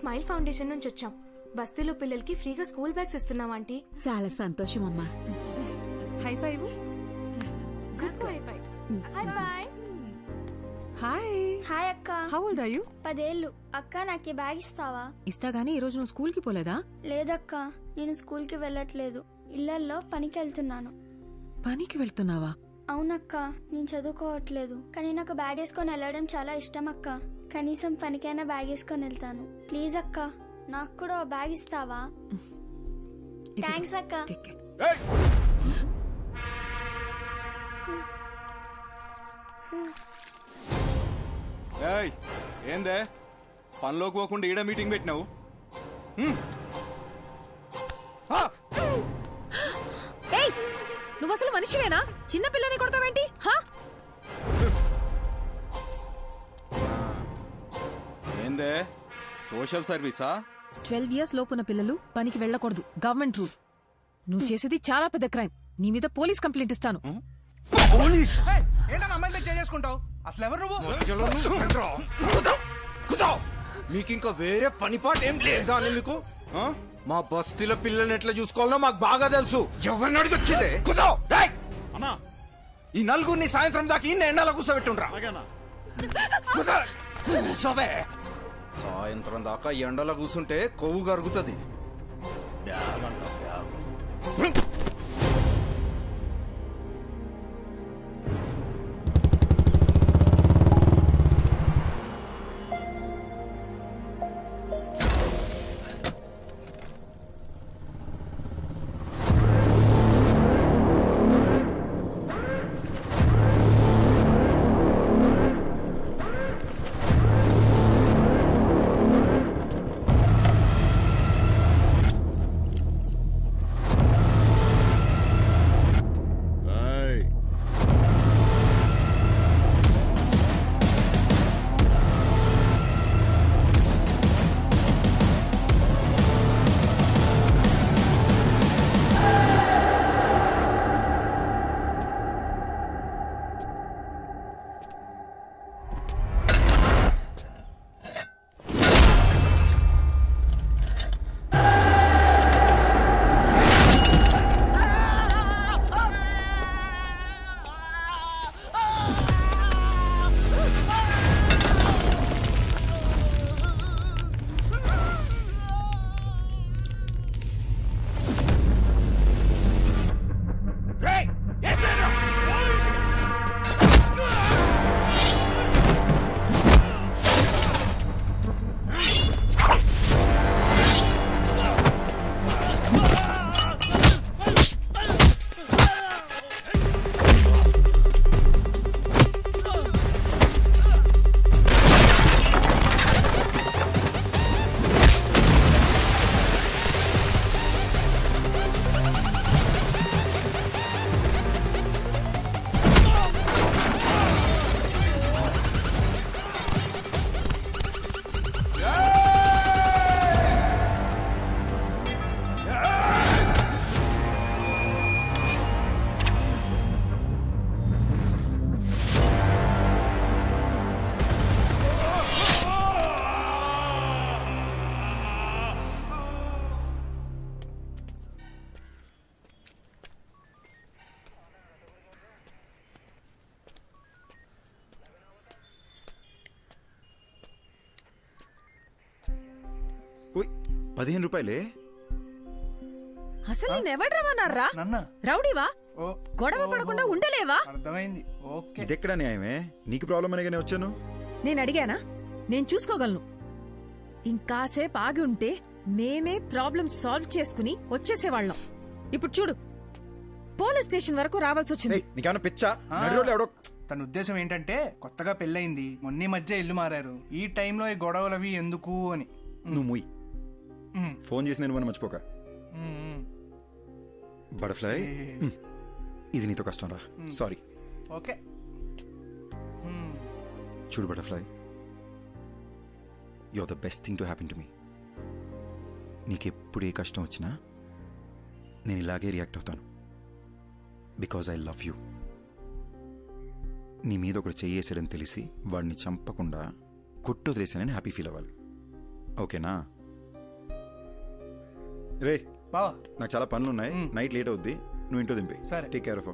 Smile foundation నుంచి వచ్చాం. బస్తీలో పిల్లలకి ఫ్రీగా స్కూల్ బ్యాగ్స్ ఇస్తున్నాం ఆంటీ. చాలా సంతోషం అమ్మా. High five. Good high five. Hi bye. Hi. Hi అక్క. How old are you? 10 ఏళ్ళు. అక్క నాకు బ్యాగ్ ఇస్తావా? ఇస్తా గానీ ఈ రోజు నువ్వు స్కూల్ కి పోలేదా? లేదక్క, నేను స్కూల్ కి వెళ్ళట్లేదు. ఇళ్లల్లో పనికి వెళ్తున్నాను. పనికి వెళ్తున్నావా? అవునక్క, నేను చదువుకోవట్లేదు. కానీ నాకు బ్యాగ్ వేసుకొని వెళ్ళడం చాలా ఇష్టం అక్క. కనీసం పనికైనా బ్యాగ్ వేసుకొని వెళ్తాను. ప్లీజ్ అక్క, నాకు కూడా బ్యాగ్ ఇస్తావా? థ్యాంక్స్ అక్క. ఏందే పనిలోకి పోకుండా ఈడ మీటింగ్ పెట్టినావు? నువ్వు అసలు మనిషివేనా? చిన్న పిల్లని కొడతావేంటి? ఏందే సోషల్ సర్వీసా? 12 years లోపున్న పిల్లలు పనికి వెళ్ళకూడదు, గవర్నమెంట్ రూల్. నువ్వు చేసేది చాలా పెద్ద క్రైమ్. నీ మీద పోలీస్ కంప్లైంట్ ఇస్తాను. పోలీస్? ఏంటన్నా అమ్మాయిని చేసుకుంటావు? అసలు ఎవరు నువ్వు? మీకింకా వేరే పనిపాట ఏం లేదా అని మీకు? మా బస్తీల పిల్లల్ని ఎట్లా చూసుకోవాలో మాకు బాగా తెలుసు. ఎవరిని అడిగొచ్చిందే? అన్నా, ఈ నలుగురిని సాయంత్రం దాకా ఇన్ని ఎండలో కూర్చోబెట్టుండ్రా. కూర్చోవే. సాయంత్రం దాకా ఎండలో కూర్చుంటే కొవ్వు కరుగుతుంది. ₹15. అసలు నేనెవడ్రమన్నారా? రౌడీవా? గొడవ పడకుండా ఉండలేవా? అర్థమైంది. ఇదెక్కడ న్యాయమే? నీకు ప్రాబ్లం అనగానే వచ్చాను. నేను అడిగానా? నేను చూసుకోగలను. ఇంకాసేపు ఆగి ఉంటే మేమే ప్రాబ్లం సాల్వ్ చేసుకుని వచ్చేసేవాళ్ళం. ఇప్పుడు చూడు, పోలీస్ స్టేషన్ వరకు రావాల్సి వచ్చింది. నీకేమన్నా పిచ్చా? తన ఉద్దేశం ఏంటంటే కొత్తగా పెళ్ళయింది, మొన్న మధ్య ఇల్లు మారారు, ఈ టైంలో ఈ గొడవలవి ఎందుకు అని. నువ్వు ముయ్. ఫోన్ చేసి నేను మర్చిపోక. బటర్ఫ్లై, ఇది నీతో కష్టం రా. సారీ. ఓకే. చూడు butterfly, you are the best thing to happen to me. నీకెప్పుడు ఏ కష్టం వచ్చినా నేను ఇలాగే రియాక్ట్ అవుతాను. Because I love you. నీ మీద ఒకడు చెయ్యేసాడని తెలిసి వాడిని చంపకుండా కొట్టొదిలేసానని హ్యాపీ ఫీల్ అవ్వాలి. ఓకేనా? రే బావా నాకు చాలా పనులు ఉన్నాయి, నైట్ లేట్ అవుద్ది, నువ్వు ఇంట్లో దింపి. సరే. Take care of.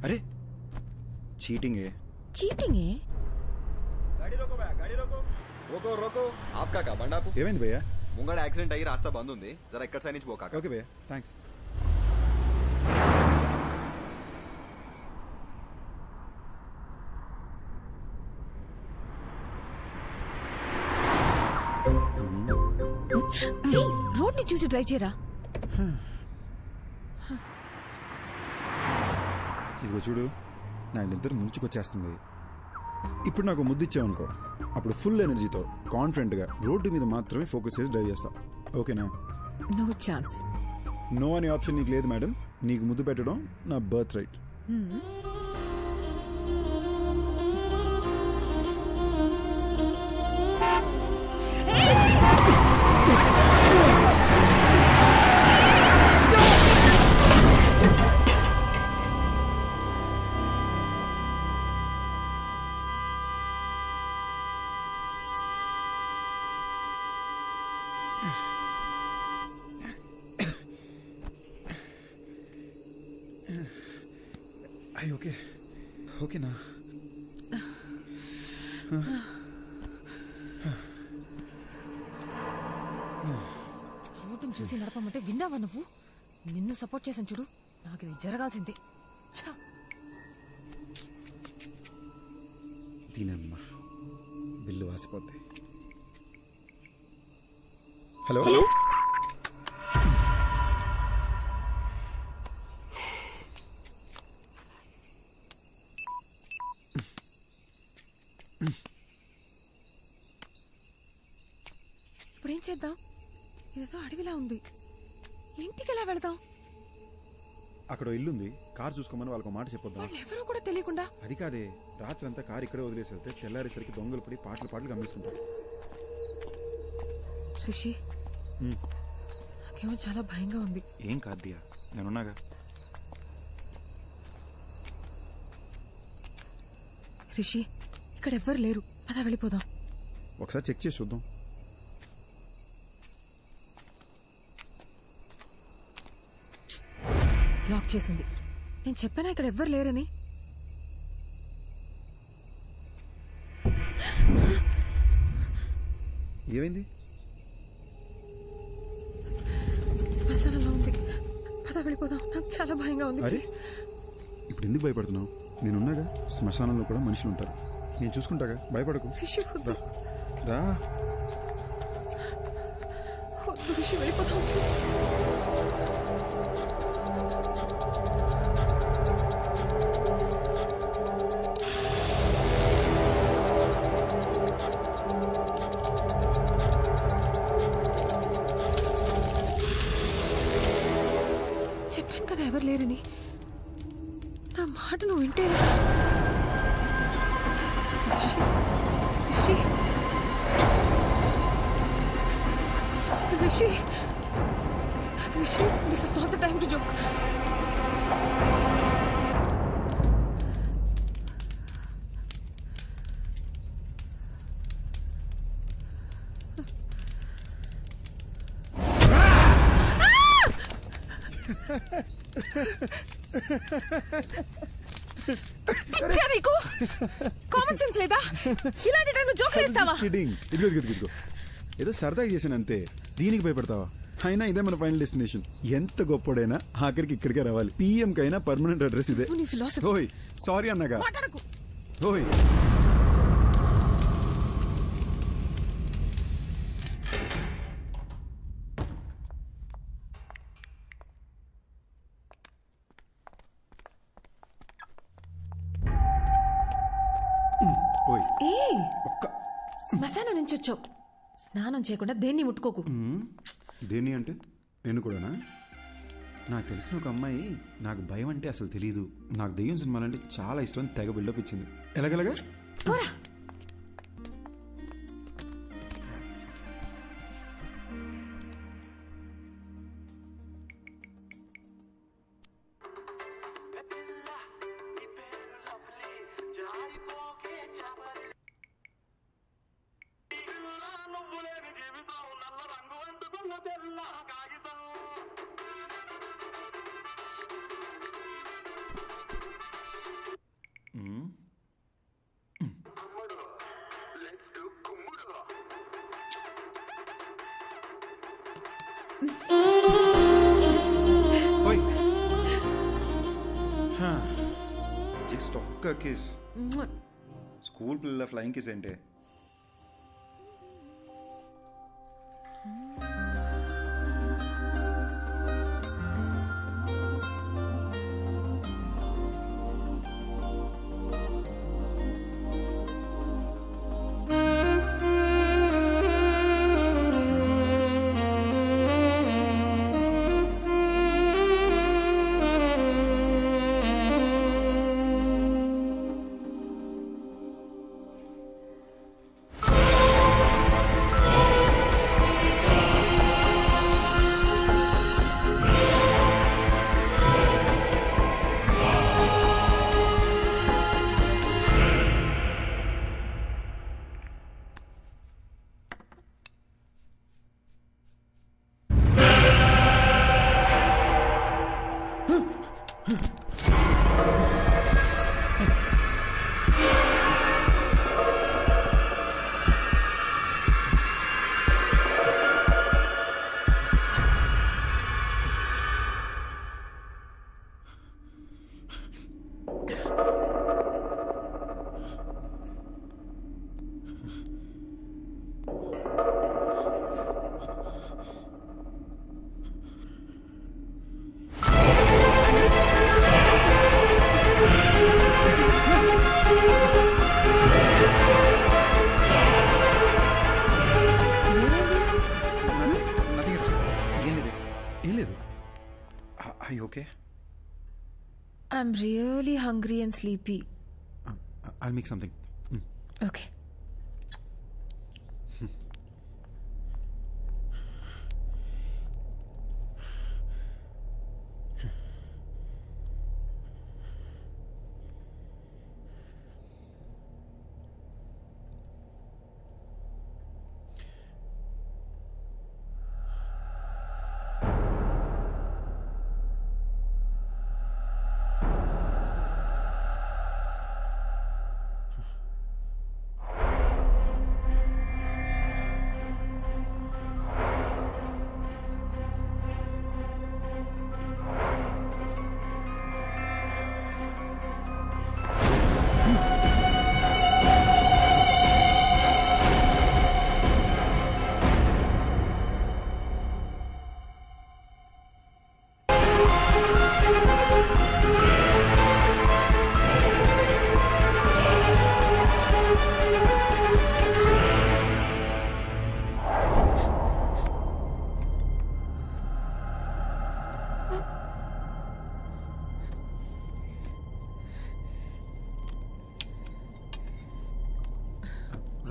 अरे चीटिंग है. चीटिंग है? गाड़ी रोको भैया, गाड़ी रोको. रोको रोको. आपका का बंडा आपको ఏమైంది భయ్యా? ముంగడ యాక్సిడెంట్ అయ్యి రాస్తా బంద్ ఉంది, జర ఎక్కడ సైడ్ నుంచి పోకాక. ఓకే భయ్యా, థ్యాంక్స్. రోడ్ ని చూసి డ్రైవ్ చేయరా. ఇదిగో చూడు, నా ఇద్దరు ముంచుకొచ్చేస్తుంది. ఇప్పుడు నాకు ముద్దు ఇచ్చావనుకో, అప్పుడు ఫుల్ ఎనర్జీతో కాన్ఫిడెంట్గా రోడ్డు మీద మాత్రమే ఫోకస్ చేసి డ్రైవ్ చేస్తా. ఓకేనా? No chance. నో అనే ఆప్షన్ నీకు లేదు మేడం. నీకు ముద్దు పెట్టడం నా బర్త్ రైట్. అయ్యి ఓకే, ఓకేనా? రోడ్డును చూసి నడపమంటే విన్నావా నువ్వు? నిన్ను సపోర్ట్ చేశాను చూడు, నాకు ఇది జరగాల్సిందే. దీనమ్మా బిల్లు వాసిపోద్ది. హలో ఇప్పుడేం చేద్దాం? ఇదేదో అడవిలా ఉంది, ఇంటికి ఎలా వెళదాం? అక్కడ ఇల్లుంది, కార్ చూసుకోమని వాళ్ళకి మాట చెప్పొద్దాం. వాళ్ళు ఎవరో కూడా తెలియకుండా. అది కాదే, రాత్రి అంతా కారు ఇక్కడే వదిలేసి వెళ్తే తెల్లారేసరికి దొంగలు పడి పాటలు గమనిస్తుంటారు. రిషి, నాకేమో చాలా భయంగా ఉంది. ఏం కాదు దియా, నేనున్నాగా. రిషి, ఇక్కడ ఎవ్వరు లేరు, పద వెళ్ళిపోదాం. ఒకసారి చెక్ చేసి చూద్దాం. లాక్ చేసింది. నేను చెప్పానా ఇక్కడ ఎవ్వరు లేరని? ఏమైంది? శ్మశానంలో ఉంది, పద వెళ్ళిపోదాం. నాకు చాలా భయంగా ఉంది. అరే ఇప్పుడు ఎందుకు భయపడుతున్నావు? నేనున్నాగా, శ్మశానంలో కూడా మనుషులు ఉంటారు, నేను చూసుకుంటాగా, భయపడకు. రిషి వద్దు. రా. రిషి వెళ్ళిపోదాం. మాట నువ్వు వింటే Rishi Rishi Rishi this is not the time to joke. పిచ్చా నీకు? కామన్ సెన్స్ లేదా? ఇలాంటి టైంలో జోక్ వేస్తావా? ఇదిగో ఏదో సరదాగా చేశాను అంతే, దీనికి భయపడతావా? అయినా ఇదే మన ఫైనల్ డెస్టినేషన్. ఎంత గొప్పడైనా ఆఖరికి ఇక్కడికే రావాలి. పిఎం కైనా పర్మనెంట్ అడ్రస్ ఇదే. ఓయ్ సారీ అన్నగా. ఓయ్ శ్మశానం నుంచి వచ్చావు, స్నానం చేయకుండా దేన్ని ముట్టుకోకు. దేన్ని అంటే నేను కూడానా? నాకు తెలిసిన ఒక అమ్మాయి నాకు భయం అంటే అసలు తెలీదు, నాకు దెయ్యం సినిమాలంటే చాలా ఇష్టం, తెగ బిల్డప్ ఇచ్చింది. ఎలాగెలాగా జస్ట్ ఒక్క కిస్. స్కూల్ పిల్లల ఫ్లయింగ్ కిస్ ఏంటే? I'm really hungry and sleepy. I'll make something. Okay.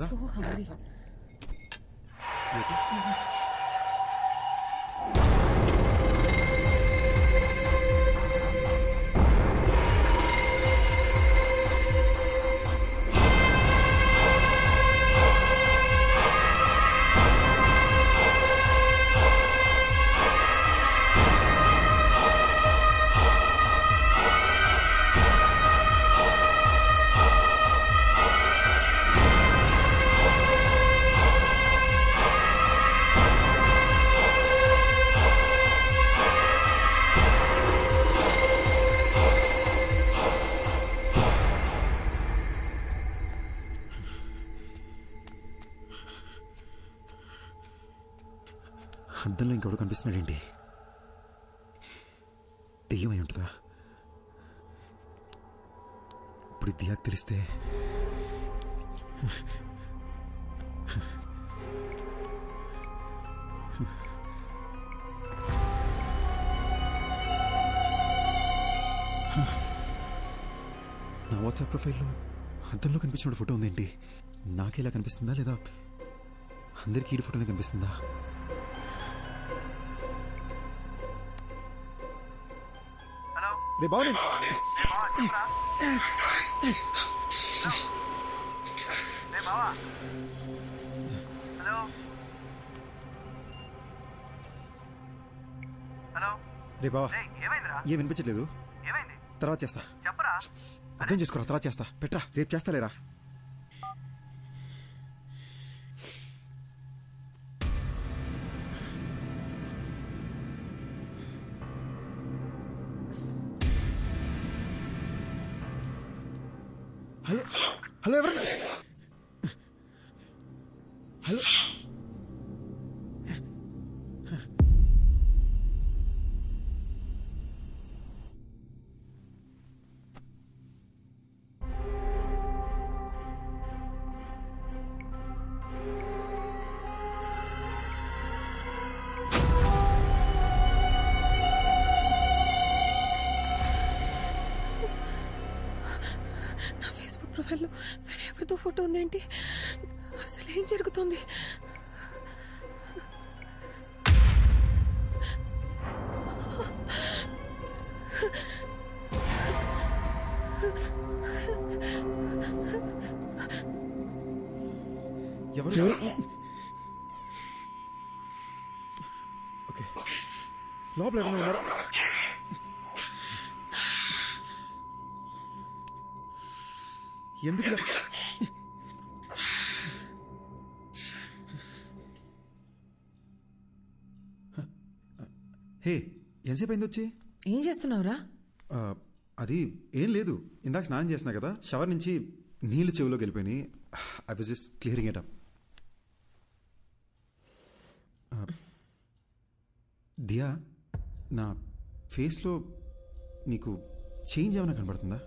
So hungry. అద్దంలో ఇంకెవడు కనిపిస్తున్నాడేంటి? దెయ్యమై ఉంటుందా? ఇప్పుడు దియాకు తెలిస్తే నా వాట్సాప్ ప్రొఫైల్లో అద్దంలో కనిపించిన ఫోటో ఉందేంటి? నాకేలా కనిపిస్తుందా లేదా అందరికీ ఈ ఫోటోనే కనిపిస్తుందా? రే బాబు రే బావా, ఏం వినిపించట్లేదు. తర్వాత చేస్తా. అర్థం చేసుకోరా, తర్వాత చేస్తా. పెట్రా, రేపు చేస్తాలేరా. హలో హలో, ఎవరు? హలో, ప్రొఫైల్లో వేరే ఎవరితో ఫోటో ఉందేంటి? అసలు ఏం జరుగుతుంది? ఎవరు? ఓకే, లోపల ఎవరైనా ఉన్నారా? ఎందుకు హే, ఎంతసేపు అయింది వచ్చి? ఏం చేస్తున్నావురా? అది ఏం లేదు, ఇందాక స్నానం చేసినా కదా, షవర్ నుంచి నీళ్ళు చెవిలోకి వెళ్ళిపోయినాయి. I was just clearing it up. Diya, నా ఫేస్లో నీకు చేంజ్ ఏమైనా కనబడుతుందా?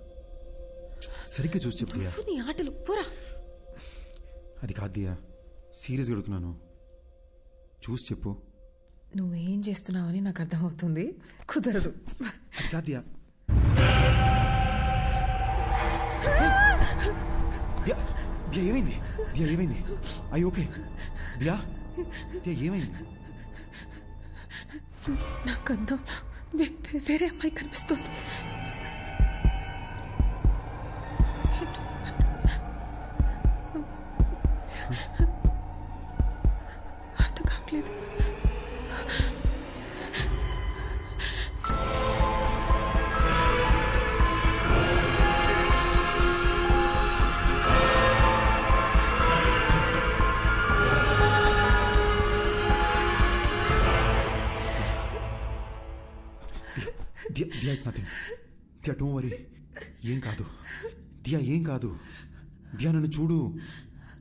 సరిగ్గా చూసి చెప్పు దియా. నీ ఆటలు పూరా. అది కాదు దియా, సీరియస్గా అడుగుతున్నాను, చూసి చెప్పు. నువ్వేం చేస్తున్నావని నాకు అర్థమవుతుంది, కుదరదు. అది కాదు దియా. దియా ఏమైంది? దియా ఏమైంది? అయ్యి ఓకే దియా? దియా ఏమైంది? నాకు అర్థం, వేరే అమ్మాయి కనిపిస్తుంది. అర్థం కావట్లేదు. Diya, it's nothing. Diya, don't worry. ఏం కాదు దియా, ఏం కాదు. దియా, నన్ను చూడు.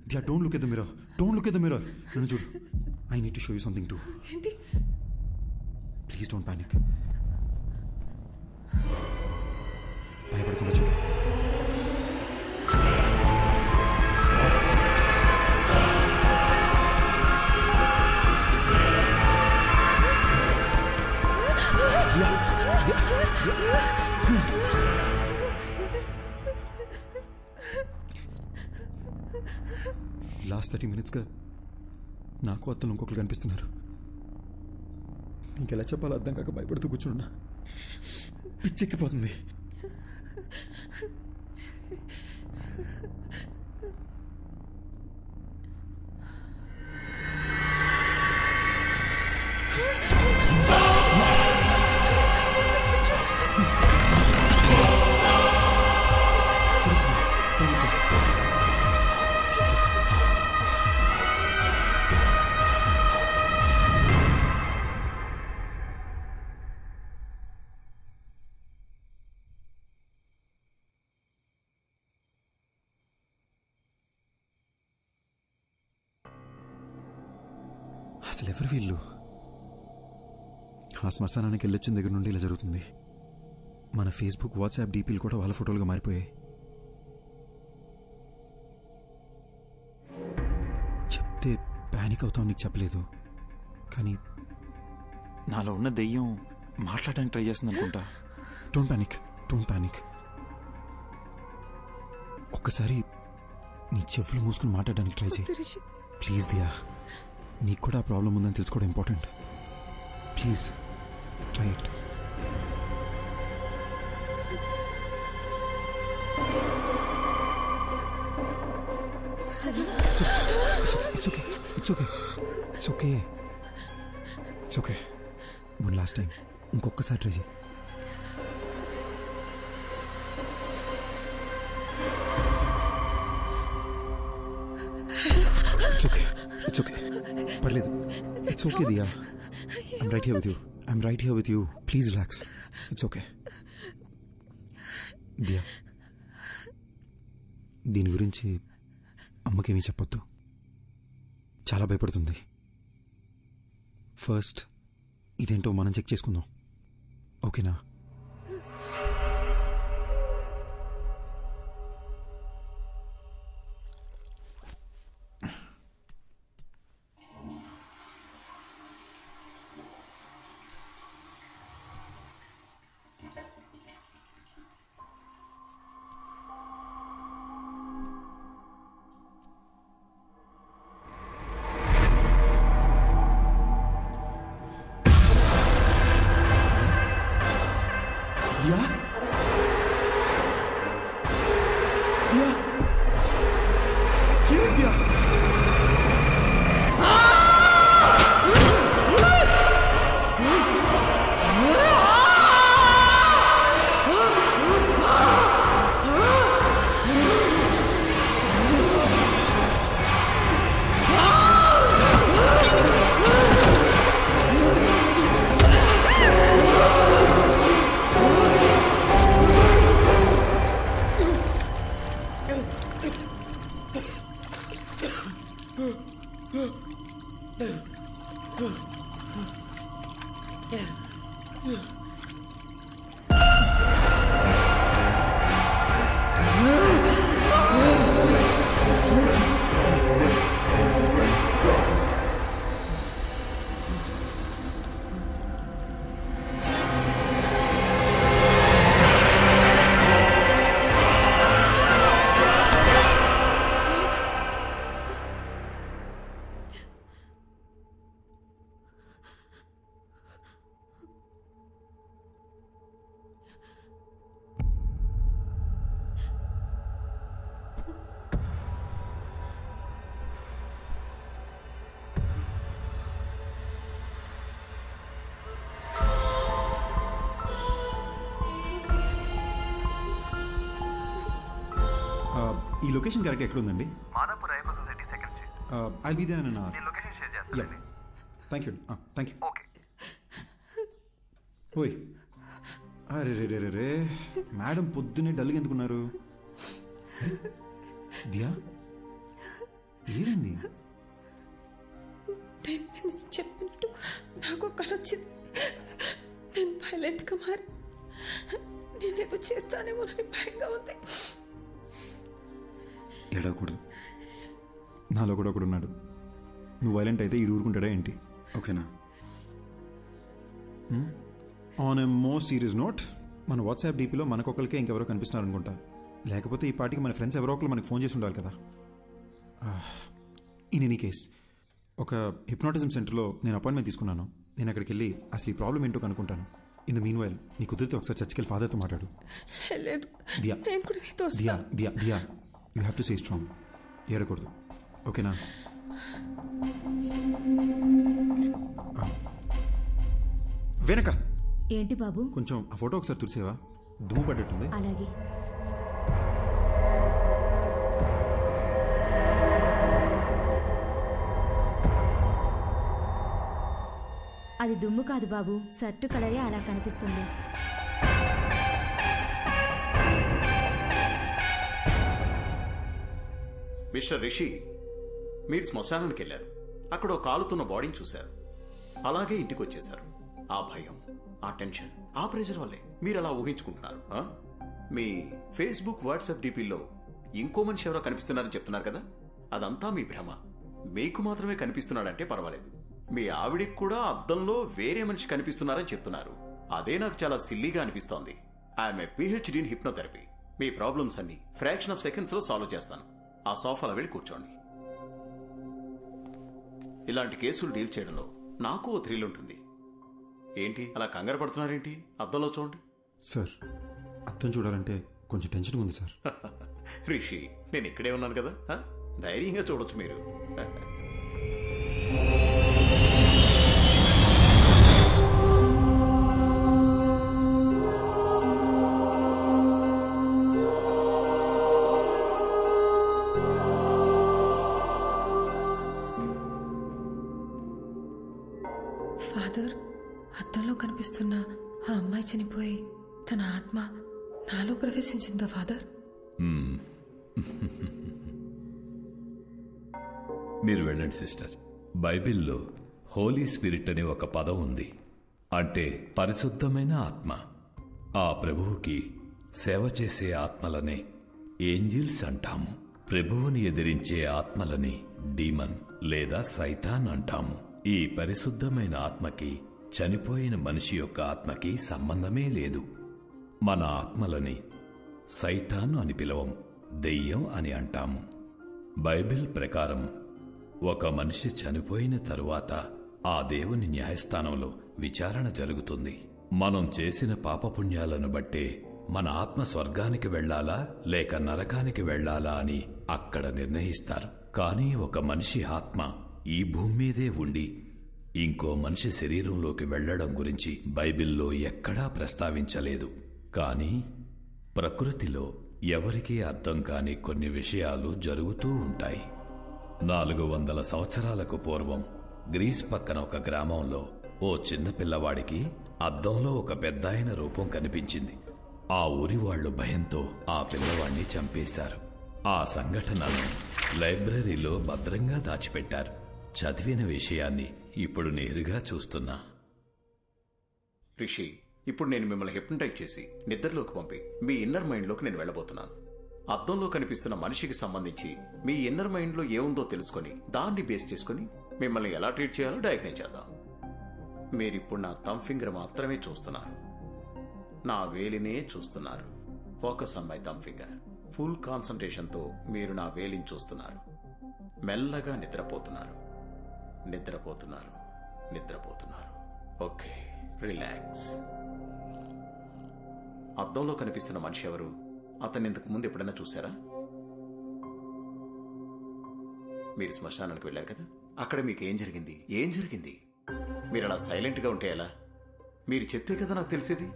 Diya, don't look at the mirror. Don't look at the mirror. నన్ను చూడు. I need to show you something too. ఏంటి? Please don't panic. భయపడకుండా చూడు. లాస్ట్ 30 minutesగా నాకు అతను ఇంకొకరు కనిపిస్తున్నారు. ఇంకెలా చెప్పాలో అర్థం కాక భయపడుతూ కూర్చున్నా. పిచ్చెక్కిపోతుంది. అసలు ఎవరు వీళ్ళు? ఆ శ్మశానానికి వెళ్ళొచ్చిన దగ్గర నుండి ఇలా జరుగుతుంది. మన ఫేస్బుక్, వాట్సాప్ డీపీలు కూడా వాళ్ళ ఫోటోలుగా మారిపోయాయి. చెప్తే ప్యానిక్ అవుతావు, నీకు చెప్పలేదు. కానీ నాలో ఉన్న దెయ్యం మాట్లాడడానికి ట్రై చేస్తుంది అనుకుంటా. Don't panic. ఒక్కసారి నీ చెవులు మూసుకుని మాట్లాడడానికి ట్రై చేయి ప్లీజ్. దియా, నీకు కూడా ఆ ప్రాబ్లం ఉందని తెలుసుకోవడం important. Please try it. It's okay. One last time ఇంకొకసారి ట్రై చేయి. It's okay. పర్లేదు. It's okay, Diya. I'm right here with you. Please relax. It's okay. Diya, దీని గురించి అమ్మకేమీ చెప్పొద్దు. చాలా భయపడుతుంది. ఫస్ట్ ఇదేంటో మనం చెక్ చేసుకుందాం, ఓకేనా? Diya? Healing, Diya! ఈ లొకేషన్ కరెక్ట్ ఎక్కడ ఉందండి? Madhapur Ayyappa society second street. I'll be there in నేను లొకేషన్ షేర్ చేస్తాను. Thank you. ఓకే. ఓయ్, అరే రే మేడం పొద్దున్నే డల్గా ఎందుకున్నారు? దియా, ఏమైంది? నేను చెప్పినట్టు నాకు కల వచ్చింది. నేను వైలెంట్గా మారి నేనేదో చేస్తానేమోనని భయంగా ఉంది. ఏడవకూడదు, నాలో కూడా ఒకడు ఉన్నాడు. నువ్వు వైలెంట్ అయితే ఈడు ఊరుకుంటాడా ఏంటి? ఓకేనా? On a more serious note, మన వాట్సాప్ డీపీలో మనకొకరికే ఇంకెవరో కనిపిస్తున్నారు అనుకుంటా. లేకపోతే ఈ పార్టీకి మన ఫ్రెండ్స్ ఎవరో ఒకరు మనకి ఫోన్ చేసి ఉండాలి కదా. ఇన్ ఎనీ కేస్ ఒక హిప్నాటిజం సెంటర్లో నేను అపాయింట్మెంట్ తీసుకున్నాను. నేను అక్కడికి వెళ్ళి అసలు ఈ ప్రాబ్లం ఏంటో కనుక్కుంటాను. ఇన్ ద మీన్ వైల్ నీ కుదిరితే ఒకసారి చర్చికి వెళ్ళి ఫాదర్తో మాట్లాడు. లేదు, దియా నేను కూడా నీతో దియా వస్తా. Diya Diya you have to stay strong. ఏడకూడదు, ఓకేనా? వెనక ఏంటి బాబు? కొంచెం ఆ ఫోటో ఒకసారి తుడిసేవా? దుమ్ము పడ్డట్టుంది. అలాగే. అది దుమ్ము కాదు బాబు, షర్టు కలరే అలా కనిపిస్తుంది. మిస్టర్ రిషి, మీరు శ్మశానానికి వెళ్ళారు. అక్కడ ఓ కాలుతున్న బాడీని చూశారు. అలాగే ఇంటికి వచ్చేశారు. ఆ భయం, ఆ టెన్షన్, ఆ ప్రెషర్ వల్లే మీరు అలా ఊహించుకుంటున్నారు. మీ ఫేస్బుక్, వాట్సాప్ డీపీల్లో ఇంకో మనిషి ఎవరో కనిపిస్తున్నారని చెప్తున్నారు కదా, అదంతా మీ భ్రమ. మీకు మాత్రమే కనిపిస్తున్నాడంటే పర్వాలేదు, మీ ఆవిడికి కూడా అద్దంలో వేరే మనిషి కనిపిస్తున్నారని చెప్తున్నారు. అదే నాకు చాలా సిల్లీగా అనిపిస్తోంది. I'm a PhD in hypnotherapy. Me problems అన్ని ఫ్రాక్షన్ ఆఫ్ సెకండ్స్ లో సాల్వ్ చేస్తాను. ఆ సోఫాలో వెళ్ళి కూర్చోండి. ఇలాంటి కేసులు డీల్ చేయడంలో నాకు ఓ థ్రిల్ ఉంటుంది. ఏంటి అలా కంగారు పడుతున్నారేంటి? అద్దంలో చూడండి. సార్, అర్థం చూడాలంటే కొంచెం టెన్షన్ ఉంది సార్. రిషి, నేను ఇక్కడే ఉన్నాను కదా, ధైర్యంగా చూడొచ్చు మీరు. ఫాదర్, అద్దంలో కనిపిస్తున్న ఆ అమ్మాయి చనిపోయి తన ఆత్మ నాలో ప్రవేశించిందా ఫాదర్? మీరు వెళ్ళండి సిస్టర్. బైబిల్లో హోలీ స్పిరిట్ అనే ఒక పదం ఉంది. అంటే పరిశుద్ధమైన ఆత్మ. ఆ ప్రభువుకి సేవ చేసే ఆత్మలనే ఏంజిల్స్ అంటాము. ప్రభువుని ఎదిరించే ఆత్మలని డీమన్ లేదా సైతాన్ అంటాము. ఈ పరిశుద్ధమైన ఆత్మకి చనిపోయిన మనిషి యొక్క ఆత్మకి సంబంధమే లేదు. మన ఆత్మలని సైతాను అని పిలవం, దెయ్యం అని అంటాము. బైబిల్ ప్రకారం ఒక మనిషి చనిపోయిన తరువాత ఆ దేవుని న్యాయస్థానంలో విచారణ జరుగుతుంది. మనం చేసిన పాపపుణ్యాలను బట్టే మన ఆత్మ స్వర్గానికి వెళ్లాలా లేక నరకానికి వెళ్లాలా అని అక్కడ నిర్ణయిస్తారు. కానీ ఒక మనిషి ఆత్మ ఈ భూమి మీదే ఉండి ఇంకో మనిషి శరీరంలోకి వెళ్లడం గురించి బైబిల్లో ఎక్కడా ప్రస్తావించలేదు. కానీ ప్రకృతిలో ఎవరికీ అర్థం కాని కొన్ని విషయాలు జరుగుతూ ఉంటాయి. 400 సంవత్సరాలకు పూర్వం గ్రీస్ పక్కన ఒక గ్రామంలో ఓ చిన్న పిల్లవాడికి అద్దంలో ఒక పెద్దాయన రూపం కనిపించింది. ఆ ఊరి వాళ్లు భయంతో ఆ పిల్లవాడిని చంపేశారు. ఆ సంఘటనను లైబ్రరీలో భద్రంగా దాచిపెట్టారు. చదివిన విషయాన్ని ఇప్పుడు నేరుగా చూస్తున్నా. రిషి, ఇప్పుడు నేను మిమ్మల్ని హిప్నటైజ్ చేసి నిద్రలోకి పంపి మీ ఇన్నర్ మైండ్లోకి నేను వెళ్ళబోతున్నాను. అద్దంలో కనిపిస్తున్న మనిషికి సంబంధించి మీ ఇన్నర్ మైండ్లో ఏముందో తెలుసుకుని దాన్ని బేస్ చేసుకుని మిమ్మల్ని ఎలా ట్రీట్ చేయాలో డయాగ్నైజ్ చేద్దాం. మీరిప్పుడు నా థంబ్ ఫింగర్ మాత్రమే చూస్తున్నారు, నా వేలినే చూస్తున్నారు. Focus on my thumb finger. Full కాన్సంట్రేషన్తో మీరు నా వేలిని చూస్తున్నారు. మెల్లగా నిద్రపోతున్నారు, నిద్రపోతున్నారు, నిద్రపోతున్నారు. Okay, relax. అద్దంలో కనిపిస్తున్న మనిషి ఎవరు? అతన్ని ఇంతకు ముందు ఎప్పుడైనా చూసారా? మీరు శ్మశానానికి వెళ్ళారు కదా, అక్కడ మీకు ఏం జరిగింది? ఏం జరిగింది? మీరు అలా సైలెంట్గా ఉంటే ఎలా? మీరు చెప్తే కదా నాకు తెలిసేది.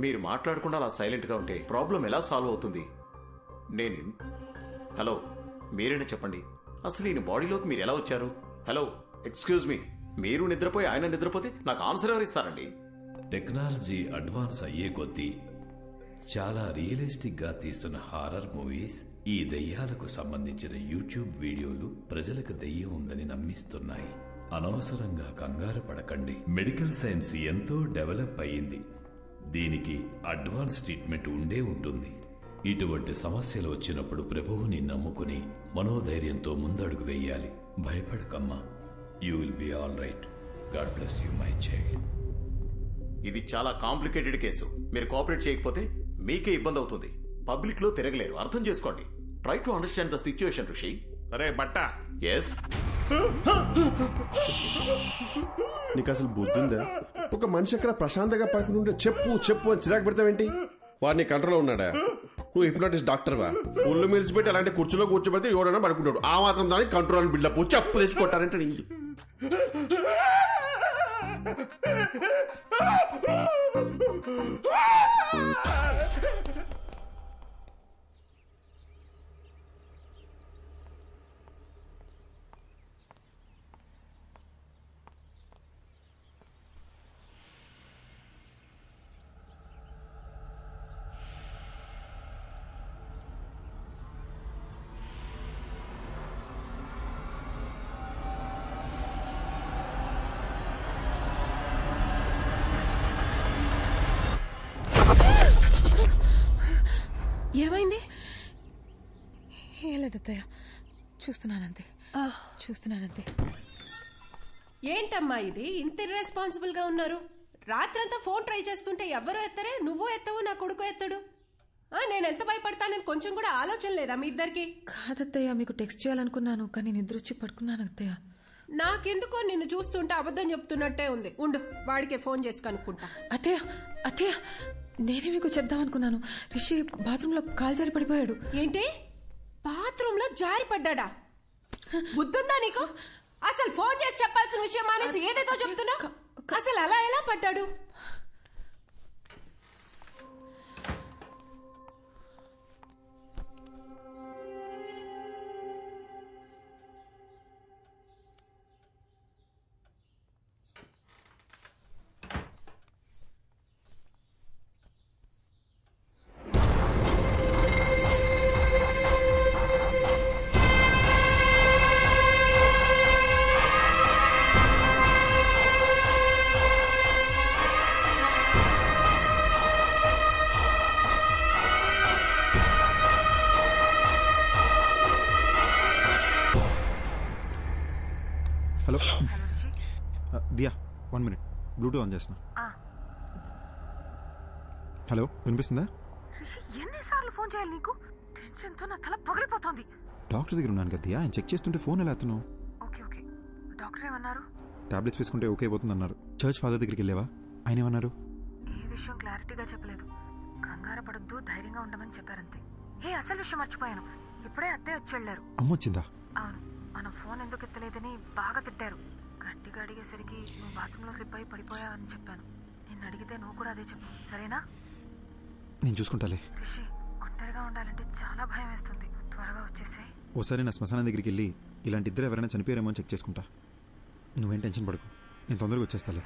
మీరు మాట్లాడకుండా అలా సైలెంట్గా ఉంటే ప్రాబ్లం ఎలా సాల్వ్ అవుతుంది? హలో, మీరేనా చెప్పండి, అసలు ఈయన బాడీలోకి మీరు ఎలా వచ్చారు? హలో, ఎక్స్క్యూజ్ మీ, మీరు నిద్రపోయి ఆయన నిద్రపోతే నాకు ఆన్సర్ ఎవరు ఇస్తారండి? టెక్నాలజీ అడ్వాన్స్ అయ్యే కొద్దీ చాలా రియలిస్టిక్ గా తీస్తున్న హారర్ మూవీస్, ఈ దెయ్యాలకు సంబంధించిన యూట్యూబ్ వీడియోలు ప్రజలకు దెయ్యం ఉందని నమ్మిస్తున్నాయి. అనవసరంగా కంగారు పడకండి. మెడికల్ సైన్స్ ఎంతో డెవలప్ అయ్యింది. దీనికి అడ్వాన్స్ ట్రీట్మెంట్ ఉండే ఉంటుంది. ఇటువంటి సమస్యలు వచ్చినప్పుడు ప్రభువుని నమ్ముకుని మనోధైర్యంతో ముందడుగు వేయాలి. భయపడకమ్మా, you will be all right. God bless you my child. ఇది చాలా కాంప్లికేటెడ్ కేసు. మీరు కోఆపరేట్ చేయకపోతే మీకే ఇబ్బంది అవుతుంది. పబ్లిక్ లో తిరగలేరు, అర్థం చేసుకోండి. Try to understand the situation ఋషి. అరే బట్ట. ఎస్. నీకు అసలు బుద్ధుందా? ఒక మనిషి అక్కడ ప్రశాంతంగా పడుకుని ఉంటే చెప్పు చెప్పు అని చిరాకు పెడతావేంటి? వాడిని కంట్రోల్లో ఉన్నాడా? నువ్వు హిప్నాటిస్ట్ డాక్టర్వా? ఒళ్ళు మెలిసిపెట్టి అలాంటి కుర్చీలో కూర్చోబెడితే ఎవడైనా పడుకుంటాడు. ఆ మాత్రం దానికి కంట్రోల్ అని బిల్డప్ చెప్పు తెచ్చుకుంటారంటే నీ ఏమైంది? ఏం లేదు అత్తయ్య, చూస్తున్నానంతే. ఏంటమ్మా ఇది ఇంత ఇర్రెస్పాన్సిబుల్ గా ఉన్నారు? రాత్రంతా ఫోన్ ట్రై చేస్తుంటే ఎవ్వరూ ఎత్తరే, నువ్వు ఎత్తవు, నా కొడుకు ఎత్తడు. నేను ఎంత భయపడతానని కొంచెం కూడా ఆలోచన లేదా మీ ఇద్దరికి? కాదత్తయ్య, మీకు టెక్స్ట్ చేయాలనుకున్నాను కానీ నిద్ర వచ్చి పడుకున్నాను అత్తయ్య. నాకెందుకో నిన్ను చూస్తుంటే అబద్ధం చెప్తున్నట్టే ఉంది. ఉండు, వాడికే ఫోన్ చేసి కనుక్కుంటా. అత్తయ్య నేనే మీకు చెప్దామనుకున్నాను. రిషి బాత్రూంలో కాలు జారి పడిపోయాడు. ఏంటి? బాత్రూమ్ లో జారి పడ్డా? బుద్ధుందా నీకు? అసలు ఫోన్ చేసి చెప్పాల్సిన విషయం మానేసి ఏదేదో చెప్తున్నావు. అసలు అలా ఎలా పడ్డాడు? Hello Diya, 1 minute, Bluetooth on చేస్తున్నా. హలో, వినిపిస్తుందా? ఎన్నిసార్లు ఫోన్ చేయాలి నీకు? టెన్షన్ తో నా తల పగిలిపోతుంది. డాక్టర్ దగ్గర ఉన్నాను కదా, ఆయన చెక్ చేస్తుంటే ఫోన్ ఎలా ఎత్తున్నావు? ఓకే డాక్టర్ ఏమన్నారు? టాబ్లెట్స్ వేసుకుంటే ఓకే అయిపోతుంది అన్నారు. చర్చ్ ఫాదర్ దగ్గరికి వెళ్ళావా? ఆయన ఏమన్నారు? ఏ విషయం క్లారిటీగా చెప్పలేదు. కంగారు పడొద్దు, ధైర్యంగా ఉండమని చెప్పారంతే. అసలు విషయం మర్చిపోయాను, ఇప్పుడే అత్తే వచ్చి వెళ్ళారు. అమ్మ వచ్చిందా? అవును, మన ఫోన్ ఎందుకు ఎత్తలేదని బాగా తిట్టారు. గట్టిగా అడిగేసరికి నువ్వు బాత్రూంలో స్లిప్ అయి పడిపోయావని చెప్పాను. నిన్ను అడిగితే నువ్వు కూడా అదే చెప్పు, సరేనా? నేను చూసుకుంటాలే. రిషి, ఒంటరిగా ఉండాలంటే చాలా భయం వేస్తుంది, త్వరగా వచ్చేసాయి. ఓసారి నా శ్మశానం దగ్గరికి వెళ్ళి ఇలాంటి ఇద్దరు ఎవరైనా చనిపోయారేమో అని చెక్ చేసుకుంటా. నువ్వేం టెన్షన్ పడకు, నేను తొందరగా వచ్చేస్తాలే.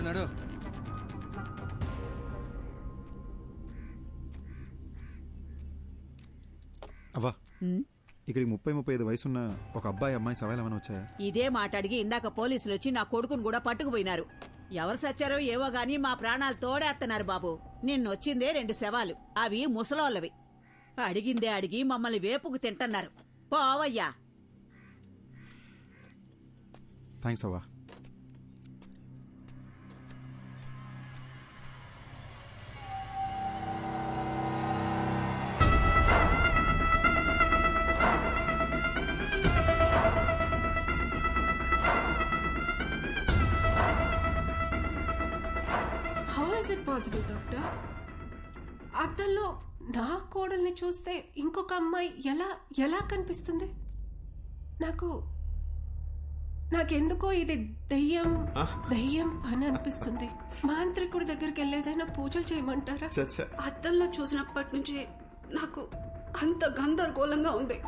నడు. అవ్వా, ఇక్కడికి 30-35 వయసున్న ఒక అమ్మాయి సవాల్ ఏమైనా వచ్చాయా? ఇదే మాట అడిగి ఇందాక పోలీసులు వచ్చి నా కొడుకును కూడా పట్టుకుపోయినారు. ఎవరు సచ్చారో ఏవో గాని మా ప్రాణాలు తోడేస్తున్నారు బాబు. నిన్నొచ్చిందే 2 శవాలు, అవి ముసలోళ్ళవి. అడిగిందే అడిగి మమ్మల్ని వేపుకు తింటున్నారు. పోవయ్యా. థ్యాంక్స్ అవ్వా. Possible doctor? అద్దంలో నా కోడల్ని చూస్తే ఇంకొక అమ్మాయి ఎలా కనిపిస్తుంది? నాకెందుకో ఇది దయ్యం పని అనిపిస్తుంది. మాంత్రికుడి దగ్గరికి వెళ్ళేదైనా పూజలు చేయమంటారా? అద్దంలో చూసినప్పటి నుంచి నాకు అంత గందరగోళంగా ఉంది.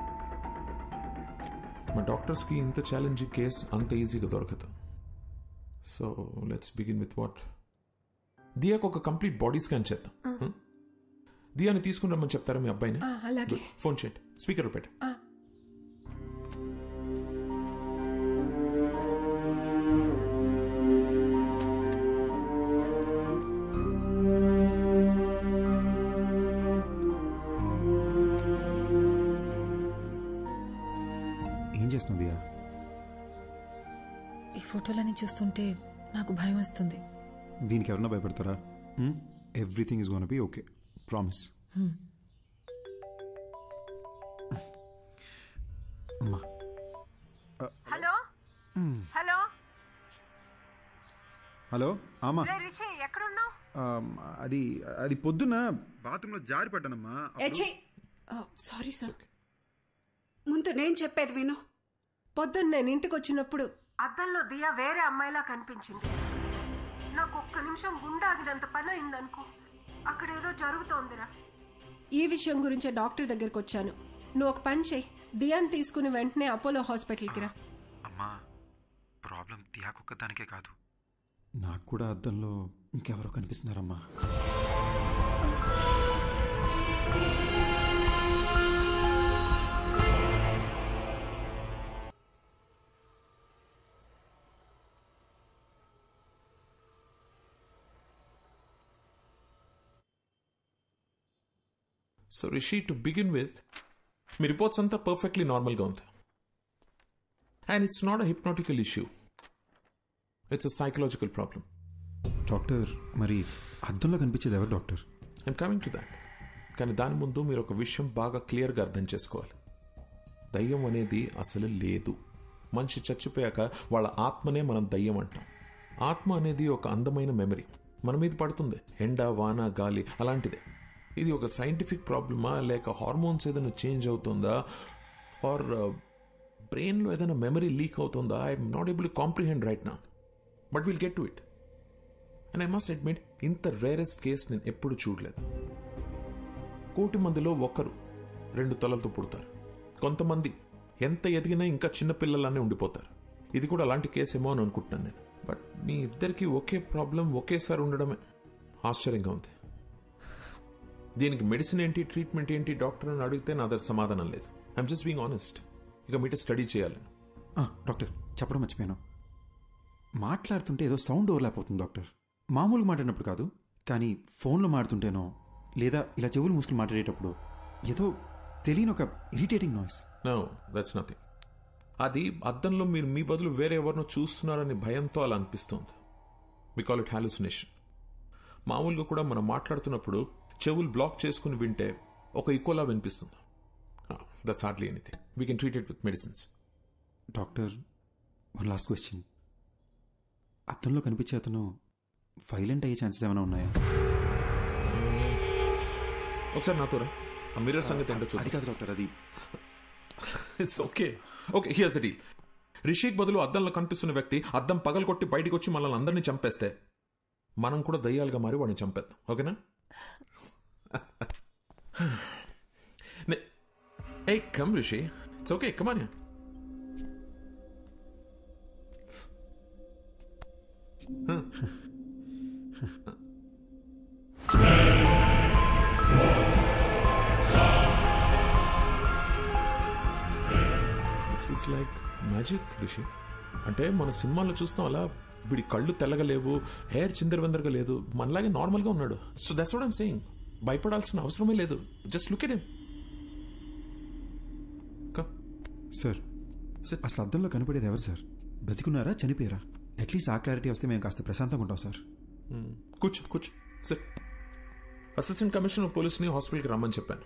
మా డాక్టర్స్ కి ఇంత ఛాలెంజింగ్ కేస్ అంత ఈజీగా దొరకదు. So let's begin with what. దియాకు ఒక కంప్లీట్ బాడీ స్కాన్ చేద్దాం. దియాని తీసుకుని రమ్మని చెప్తారా మీ అబ్బాయిని? అలాగే. ఫోన్ చేయండి, స్పీకర్ పెట్టు. చేసినావు దియా? ఈ ఫోటోలని చూస్తుంటే నాకు భయం వస్తుంది. దీనికి ఎవరన్నా భయపడతారా? Everything is gonna be okay, promise. అమ్మా. హలో హలో హలో ఆమా. రిషి ఎక్కడున్నావు? అది పొద్దున్న బాత్రూంలో జారి పడ్డానమ్మా. Sorry sir. ముందు నేను చెప్పేది విను. పొద్దున్న నేను ఇంటికి వచ్చినప్పుడు అద్దంలో దియా వేరే అమ్మాయిలా కనిపించింది. నాకు ఒక్క నిమిషం గుండాగినంత పని అయిందనుకో. అక్కడేదో జరుగుతోందిరా. ఈ విషయం గురించే డాక్టర్ దగ్గరికి వచ్చాను. నువ్వు ఒక పని చెయ్యి, దియాని తీసుకుని వెంటనే అపోలో హాస్పిటల్కి రా. అమ్మా, ప్రాబ్లం దియాకొక్కదానికే కాదు, నాకు కూడా అద్దంలో ఇంకెవరో కనిపిస్తున్నారమ్మా. So Rishi, to begin with, మీ రిపోర్ట్స్ అంతా పర్ఫెక్ట్లీ నార్మల్గా ఉంది. And it's not a hypnotical issue, it's a psychological problem. Doctor, మరి అద్దంలో కనిపించేది ఎవరు doctor? I'm coming to that. కానీ దాని ముందు మీరు ఒక విషయం బాగా క్లియర్గా అర్థం చేసుకోవాలి. దయ్యం అనేది అసలు లేదు. మనిషి చచ్చిపోయాక వాళ్ళ ఆత్మనే మనం దయ్యం అంటాం. ఆత్మ అనేది ఒక అందమైన మెమరీ, మన మీద పడుతుంది, ఎండ, వాన, గాలి అలాంటిదే. ఇది ఒక సైంటిఫిక్ ప్రాబ్లమా, లేక హార్మోన్స్ ఏదైనా చేంజ్ అవుతుందా, ఆర్ బ్రెయిన్లో ఏదైనా మెమరీ లీక్ అవుతుందా? I'm not able to comprehend right now, but will get to it. And I must admit, ఇంత రేరెస్ట్ కేస్ నేను ఎప్పుడు చూడలేదు. 1,000,000 మందిలో ఒకరు 2 తలలతో పుడతారు. కొంతమంది ఎంత ఎదిగినా ఇంకా చిన్నపిల్లలానే ఉండిపోతారు. ఇది కూడా అలాంటి కేసు ఏమో అని అనుకుంటున్నాను నేను. బట్ మీ ఇద్దరికి ఒకే ప్రాబ్లం ఒకేసారి ఉండడమే ఆశ్చర్యంగా ఉంది. దీనికి మెడిసిన్ ఏంటి, ట్రీట్మెంట్ ఏంటి డాక్టర్ అని అడిగితే నా దగ్గర సమాధానం లేదు. I'm just being honest. ఇక మీట స్టడీ చేయాలి. డాక్టర్, చెప్పడం మర్చిపోయాను. మాట్లాడుతుంటే ఏదో సౌండ్ ఓవర్లాప్ అవుతుంది డాక్టర్. మామూలుగా మాట్లాడినప్పుడు కాదు, కానీ ఫోన్లో మాట్లాడుతుంటేనో లేదా ఇలా చెవులు మూసుకుని మాట్లాడేటప్పుడు ఏదో తెలియని ఒక irritating noise. No, that's nothing. అది అద్దంలో మీరు మీ బదులు వేరే ఎవరినో చూస్తున్నారని భయంతో అలా అనిపిస్తుంది. We call it hallucination. మామూలుగా కూడా మనం మాట్లాడుతున్నప్పుడు చెవులు బ్లాక్ చేసుకుని వింటే ఒక ఈకోలా వినిపిస్తుంది. That's hardly anything. We can treat it with medicines. Doctor, one last question. అద్దంలో కనిపించే అతను వైలెంట్ అయ్యే ఛాన్సెస్ ఏమైనా ఉన్నాయా? ఒకసారి నాతో రా. ఆ మిర్రర్ సంగతి ఏంటో చూద్దాం. అది కాదు డాక్టర్, అది it's okay. Okay, here's the deal. Rishik బదులు అద్దంలో కనిపిస్తున్న వ్యక్తి అద్దం పగలగొట్టి బయటికి వచ్చి మనల్ని అందరినీ చంపేస్తే మనం కూడా దయ్యాలుగా మారి వాడిని చంపేద్దాం. ఓకేనా? Hey, come Rishi. It's okay, come on here. This is like magic, Rishi. అంటే మన సినిమాల్లో చూస్తాం అలా వీడి కళ్ళు తెల్లగలేవు, హెయిర్ చిందరవందరగా లేదు, మనలాగే నార్మల్గా ఉన్నాడు. So that's what I'm saying. భయపడాల్సిన అవసరమే లేదు. Just look at him. Sir, అసలు అద్దంలో కనపడేది ఎవరు సార్? బతికున్నారా, చనిపోయారా? అట్లీస్ట్ ఆ క్లారిటీ వస్తే మేము కాస్త ప్రశాంతంగా ఉంటాం సార్. కూర్చో కూర్చో సార్. అసిస్టెంట్ కమిషనర్ పోలీస్ని హాస్పిటల్కి రమ్మని చెప్పాను.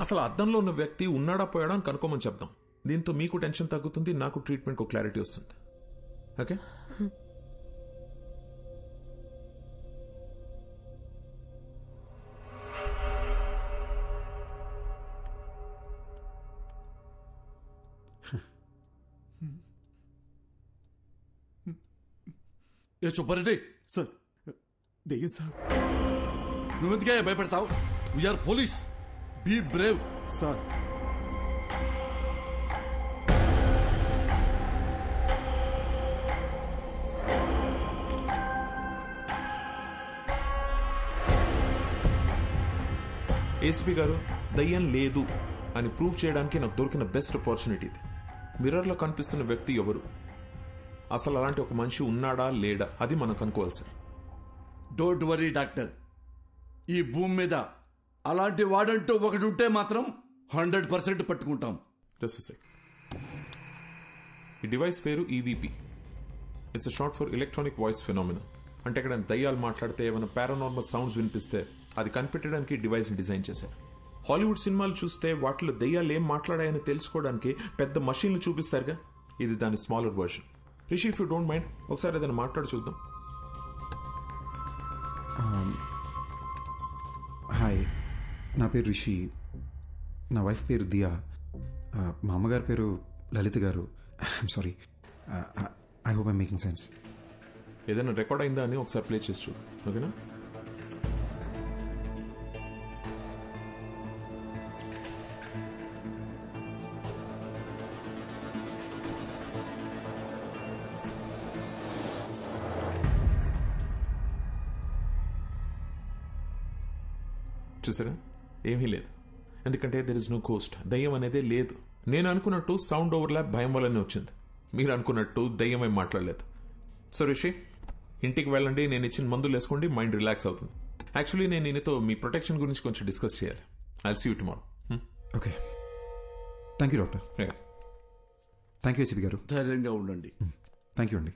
అసలు అద్దంలో ఉన్న వ్యక్తి ఉన్నాడా పోయాడా అని కనుక్కోమని చెప్దాం. దీంతో మీకు టెన్షన్ తగ్గుతుంది, నాకు ట్రీట్మెంట్కి క్లారిటీ వస్తుంది. ఓకే? ఏ సుబ్బారెడ్డి సార్, దెయ్యం సార్. నువ్వెందుకే భయపడతావు? We're police, be brave. Sir, ACP గారు, దయ్యం లేదు అని ప్రూవ్ చేయడానికి నాకు దొరికిన బెస్ట్ ఆపర్చునిటీ ఇది. మిర్రర్లో కనిపిస్తున్న వ్యక్తి ఎవరు, అసలు అలాంటి ఒక మనిషి ఉన్నాడా లేడా, అది మనం కనుక్కోవాల్సి. డోంట్ వరీ డాక్టర్, ఈ భూమి మీద అలాంటి వాడంటూ ఒకటి ఉంటే మాత్రం 100% పట్టుకుంటాం. జస్ట్ ఈ డివైస్ పేరు EVP. It's short for electronic voice phenomena. అంటే ఇక్కడ దయ్యాలు మాట్లాడితే ఏమైనా పారానార్మల్ సౌండ్స్ వినిపిస్తే అది కనిపెట్టడానికి డివైస్ ని డిజైన్ చేశారు. హాలీవుడ్ సినిమాలు చూస్తే వాటిలో దయ్యాలు ఏం మాట్లాడాయని తెలుసుకోవడానికి పెద్ద మషీన్లు చూపిస్తారుగా, ఇది దాని smaller version. Rishi, if you don't mind ఒకసారి ఏదైనా మాట్లాడి చూద్దాం. హాయ్, నా పేరు రిషి. నా వైఫ్ పేరు దియా. మా అమ్మగారి పేరు లలిత గారు. I'm sorry, I hope I'm making sense. ఏదైనా రికార్డ్ అయిందా అని ఒకసారి ప్లే చేసి చూడు, ఓకేనా? చూసారా, ఏమీ లేదు. ఎందుకంటే దెర్ ఇస్ నో గోస్ట్. దయ్యం అనేదే లేదు. నేను అనుకున్నట్టు సౌండ్ ఓవర్లాప్ భయం వల్లనే వచ్చింది. మీరు అనుకున్నట్టు దయ్యం ఏం మాట్లాడలేదు. సో రిషి, ఇంటికి వెళ్ళండి, నేను ఇచ్చిన మందులు వేసుకోండి, మైండ్ రిలాక్స్ అవుతుంది. యాక్చువల్లీ నేను నీతో మీ ప్రొటెక్షన్ గురించి కొంచెం డిస్కస్ చేయాలి. I'll see you tomorrow. Okay, thank you doctor. Thank you ACP గారు. ధైర్యంగా ఉండండి. థ్యాంక్ యూ అండి.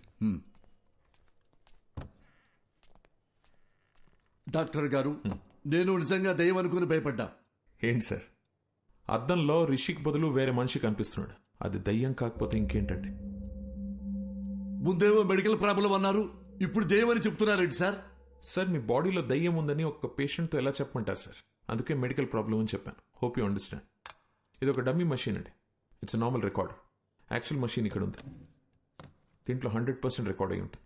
డాక్టర్ గారు, నేను నిజంగా దయ్యం అనుకుని భయపడ్డా. ఏంటి సార్, అద్దంలో రిషికి బదులు వేరే మనిషి కనిపిస్తున్నాడు. అది దయ్యం కాకపోతే ఇంకేంటండి? ముందేమో మెడికల్ ప్రాబ్లం అన్నారు, ఇప్పుడు దయ్యం అని చెప్తున్నారేంటి సార్? సార్, మీ బాడీలో దయ్యం ఉందని ఒక పేషెంట్తో ఎలా చెప్పమంటారు సార్? అందుకే మెడికల్ ప్రాబ్లం అని చెప్పాను. Hope you understand. ఇది ఒక డమ్మీ మషీన్ అండి. It's normal recorder. Actual machine ఇక్కడ ఉంది. దీంట్లో 100% రికార్డ్ అయి ఉంటుంది.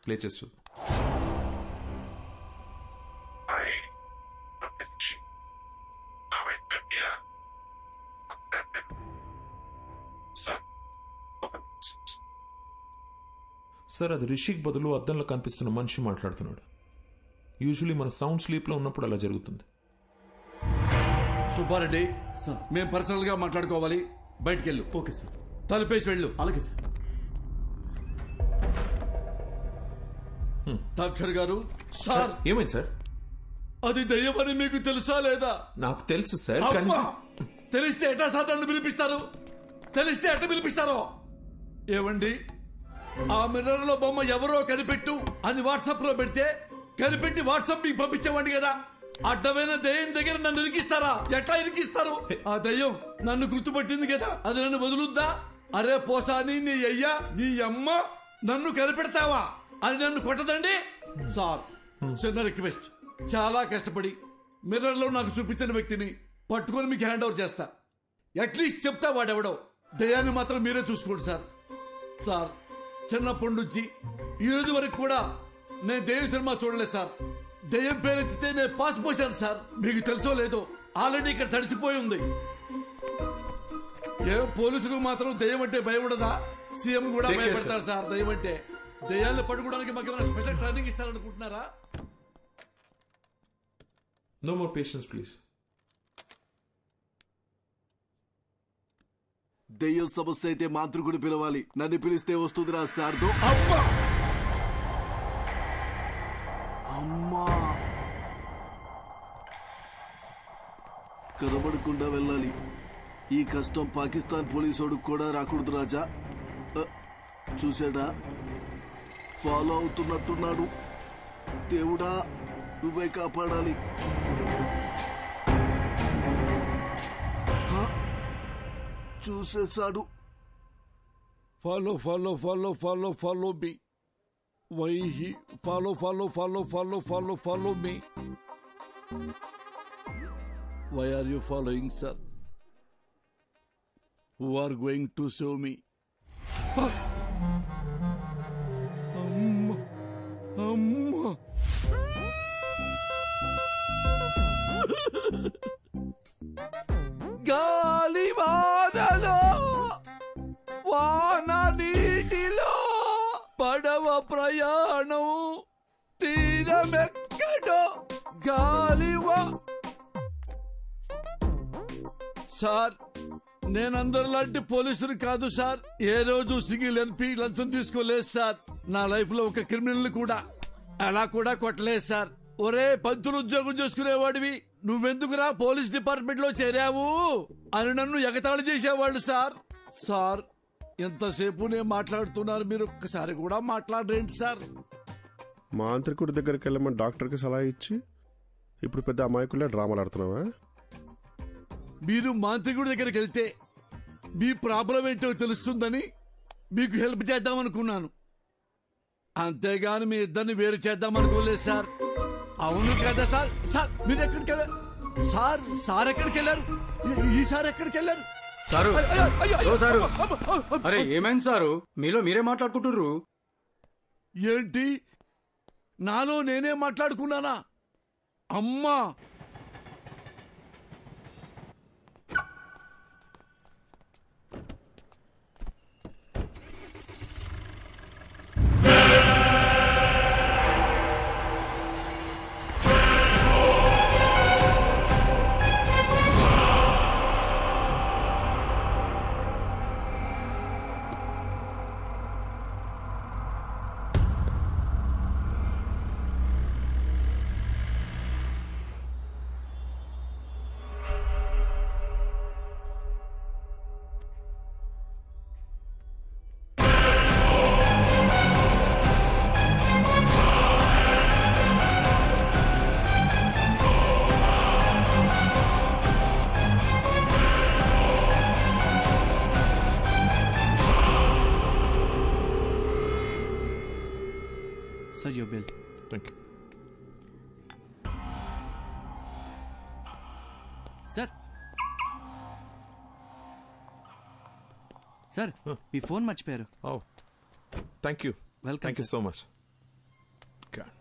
ప్లే చేసి చూద్దాం. సార్, అది రిషిక్ బదులు అద్దంలో కనిపిస్తున్న మనిషి మాట్లాడుతున్నాడు. యూజువలీ మన సౌండ్ స్లీప్ లో ఉన్నప్పుడు అలా జరుగుతుంది. సుబ్బారెడ్డి, మేము పర్సనల్ గా మాట్లాడుకోవాలి, బయటికి వెళ్ళు. Okay sir. తలుపేసి వెళ్ళు. అలాగే సార్. డాక్టర్ గారు. సార్, ఏమైంది సార్? అది దయ్యమని మీకు తెలుసా లేదా? నాకు తెలుసు సార్. తెలిస్తే ఎట్టా సార్ నన్ను పిలిపిస్తారు? తెలిస్తే ఎట్ట పిలిపిస్తారో? ఏమండి, ఆ మిర్రర్ లో బొమ్మ ఎవరో కనిపెట్టు అని వాట్సాప్ లో పెడితే కనిపెట్టి వాట్సాప్ మీకు పంపించేవాడి కదా. అడ్డమైన దయ్యం దగ్గర నన్ను ఇరికిస్తారా? ఎట్లా ఇరికిస్తారు? ఆ దయ్యం నన్ను గుర్తుపట్టింది కదా, అది నన్ను వదులుద్దా? అరే పోసాని, నీ అయ్యా నీ అమ్మ నన్ను కనిపెడతావా అని నన్ను కొట్టదండి. సార్, చిన్న రిక్వెస్ట్. చాలా కష్టపడి మిర్రర్ లో నాకు చూపించిన వ్యక్తిని పట్టుకొని మీకు హ్యాండ్ ఓవర్ చేస్తా. అట్లీస్ట్ చెప్తా వాడెవడో. దయ్యాన్ని మాత్రం మీరే చూసుకోండి సార్. సార్, చిన్నప్పటి నుంచి ఈ రోజు వరకు కూడా నేను దయ్యం సినిమా చూడలేదు సార్. దయ్యం పేరెత్తితే నేను పాస్ పోసాను సార్. మీకు తెలుసో లేదో, ఆల్రెడీ ఇక్కడ తడిసిపోయి ఉంది. ఏ పోలీసులకు మాత్రం దయ్యం అంటే భయం ఉండదా? సీఎం కూడా భయపడతారు సార్ దయ్యం అంటే. దయ్యాన్ని పట్టుకోవడానికి మాకు ఏమైనా స్పెషల్ ట్రైనింగ్ ఇస్తారనుకుంటున్నారా? No more patience please. దెయ్యం సమస్య అయితే మాంత్రికుడు పిలవాలి. నన్ను పిలిస్తే వస్తుందిరా శారదో. అమ్మా, కనబడకుండా వెళ్ళాలి. ఈ కష్టం పాకిస్తాన్ పోలీసోడు కూడా రాకూడదు రాజా. చూసాడా, ఫాలో అవుతున్నట్టున్నాడు. దేవుడా, నువ్వే కాపాడాలి. చూసేశాడు. Follow follow follow follow follow me. Why he follow follow follow follow follow follow me. Why are you following sir? Who are going to save me? అమ్మా అమ్మా, గాలి వానలో వాన నీటిలో పడవ ప్రయాణం తీరమెక్కడో గాలివా. సార్, నేనందరిలాంటి పోలీసులు కాదు సార్. ఏ రోజు సింగిల్ ఎన్పీ లంచం తీసుకోలేదు సార్. నా లైఫ్ లో ఒక క్రిమినల్ కూడా అలా కూడా కొట్టలేదు సార్. ఒరే, పంతులు ఉద్యోగం చేసుకునేవాడివి, నువ్వెందుకురా పోలీస్ డిపార్ట్మెంట్ లో చేరావు అని నన్ను ఎగతాళి చేసేవాళ్ళు సార్. సార్, ఎంతసేపు నేను మాట్లాడుతున్నారు, మీరు ఒక్కసారి కూడా మాట్లాడరేంటి సార్? మాంత్రికుడి దగ్గరికి వెళ్ళమని డాక్టర్కి సలహా ఇచ్చి ఇప్పుడు పెద్ద అమాయకుల్లో డ్రామాలు ఆడుతున్నావా? మీరు మాంత్రికుడి దగ్గరికి వెళ్తే మీ ప్రాబ్లం ఏంటో తెలుస్తుందని మీకు హెల్ప్ చేద్దామనుకున్నాను, అంతేగాని మీ ఇద్దరిని వేరు చేద్దామనుకోలేదు సార్. అవును కదా సార్? సార్ మీరు ఎక్కడికి వెళ్ళారు సార్? సార్ ఎక్కడికి వెళ్ళారు? ఈసారి ఎక్కడికి వెళ్ళారు సారు? సారు, అరే ఏమైంది సారు? మీలో మీరే మాట్లాడుకుంటుర్రు. ఏంటి, నాలో నేనే మాట్లాడుకున్నానా? అమ్మా, Sir, your bill. Thank you. Sir. Sir, me phone మర్చిపోయారు. Oh, thank you. Welcome. Thank you so much. God.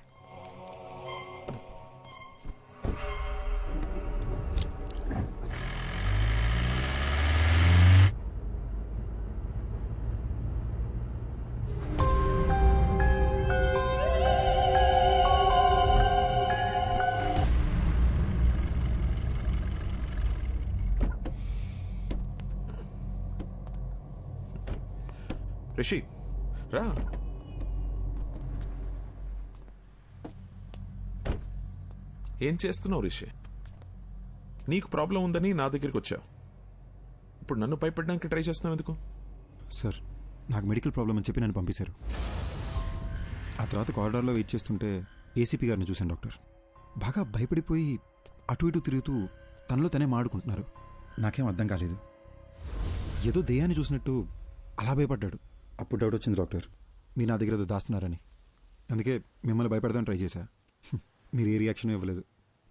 Rishi రా. ఏం చేస్తున్నావు రిషి? నీకు ప్రాబ్లం ఉందని నా దగ్గరికి వచ్చావు, ఇప్పుడు నన్ను భయపడడానికి ట్రై చేస్తున్నావు ఎందుకు? సార్, నాకు మెడికల్ ప్రాబ్లం అని చెప్పి నన్ను పంపించారు. ఆ తర్వాత కారిడార్లో వెయిట్ చేస్తుంటే ఏసీపీ గారిని చూశాను డాక్టర్. బాగా భయపడిపోయి అటు ఇటు తిరుగుతూ తనలో తనే మాడుకుంటున్నారు. నాకేం అర్థం కాలేదు, ఏదో దెయ్యాన్ని చూసినట్టు అలా భయపడ్డాడు. అప్పుడు డౌట్ వచ్చింది డాక్టర్, మీరు నా దగ్గర ఏదో దాస్తున్నారని. అందుకే మిమ్మల్ని భయపడదామని ట్రై చేశా. మీరు ఏ రియాక్షన్ ఇవ్వలేదు.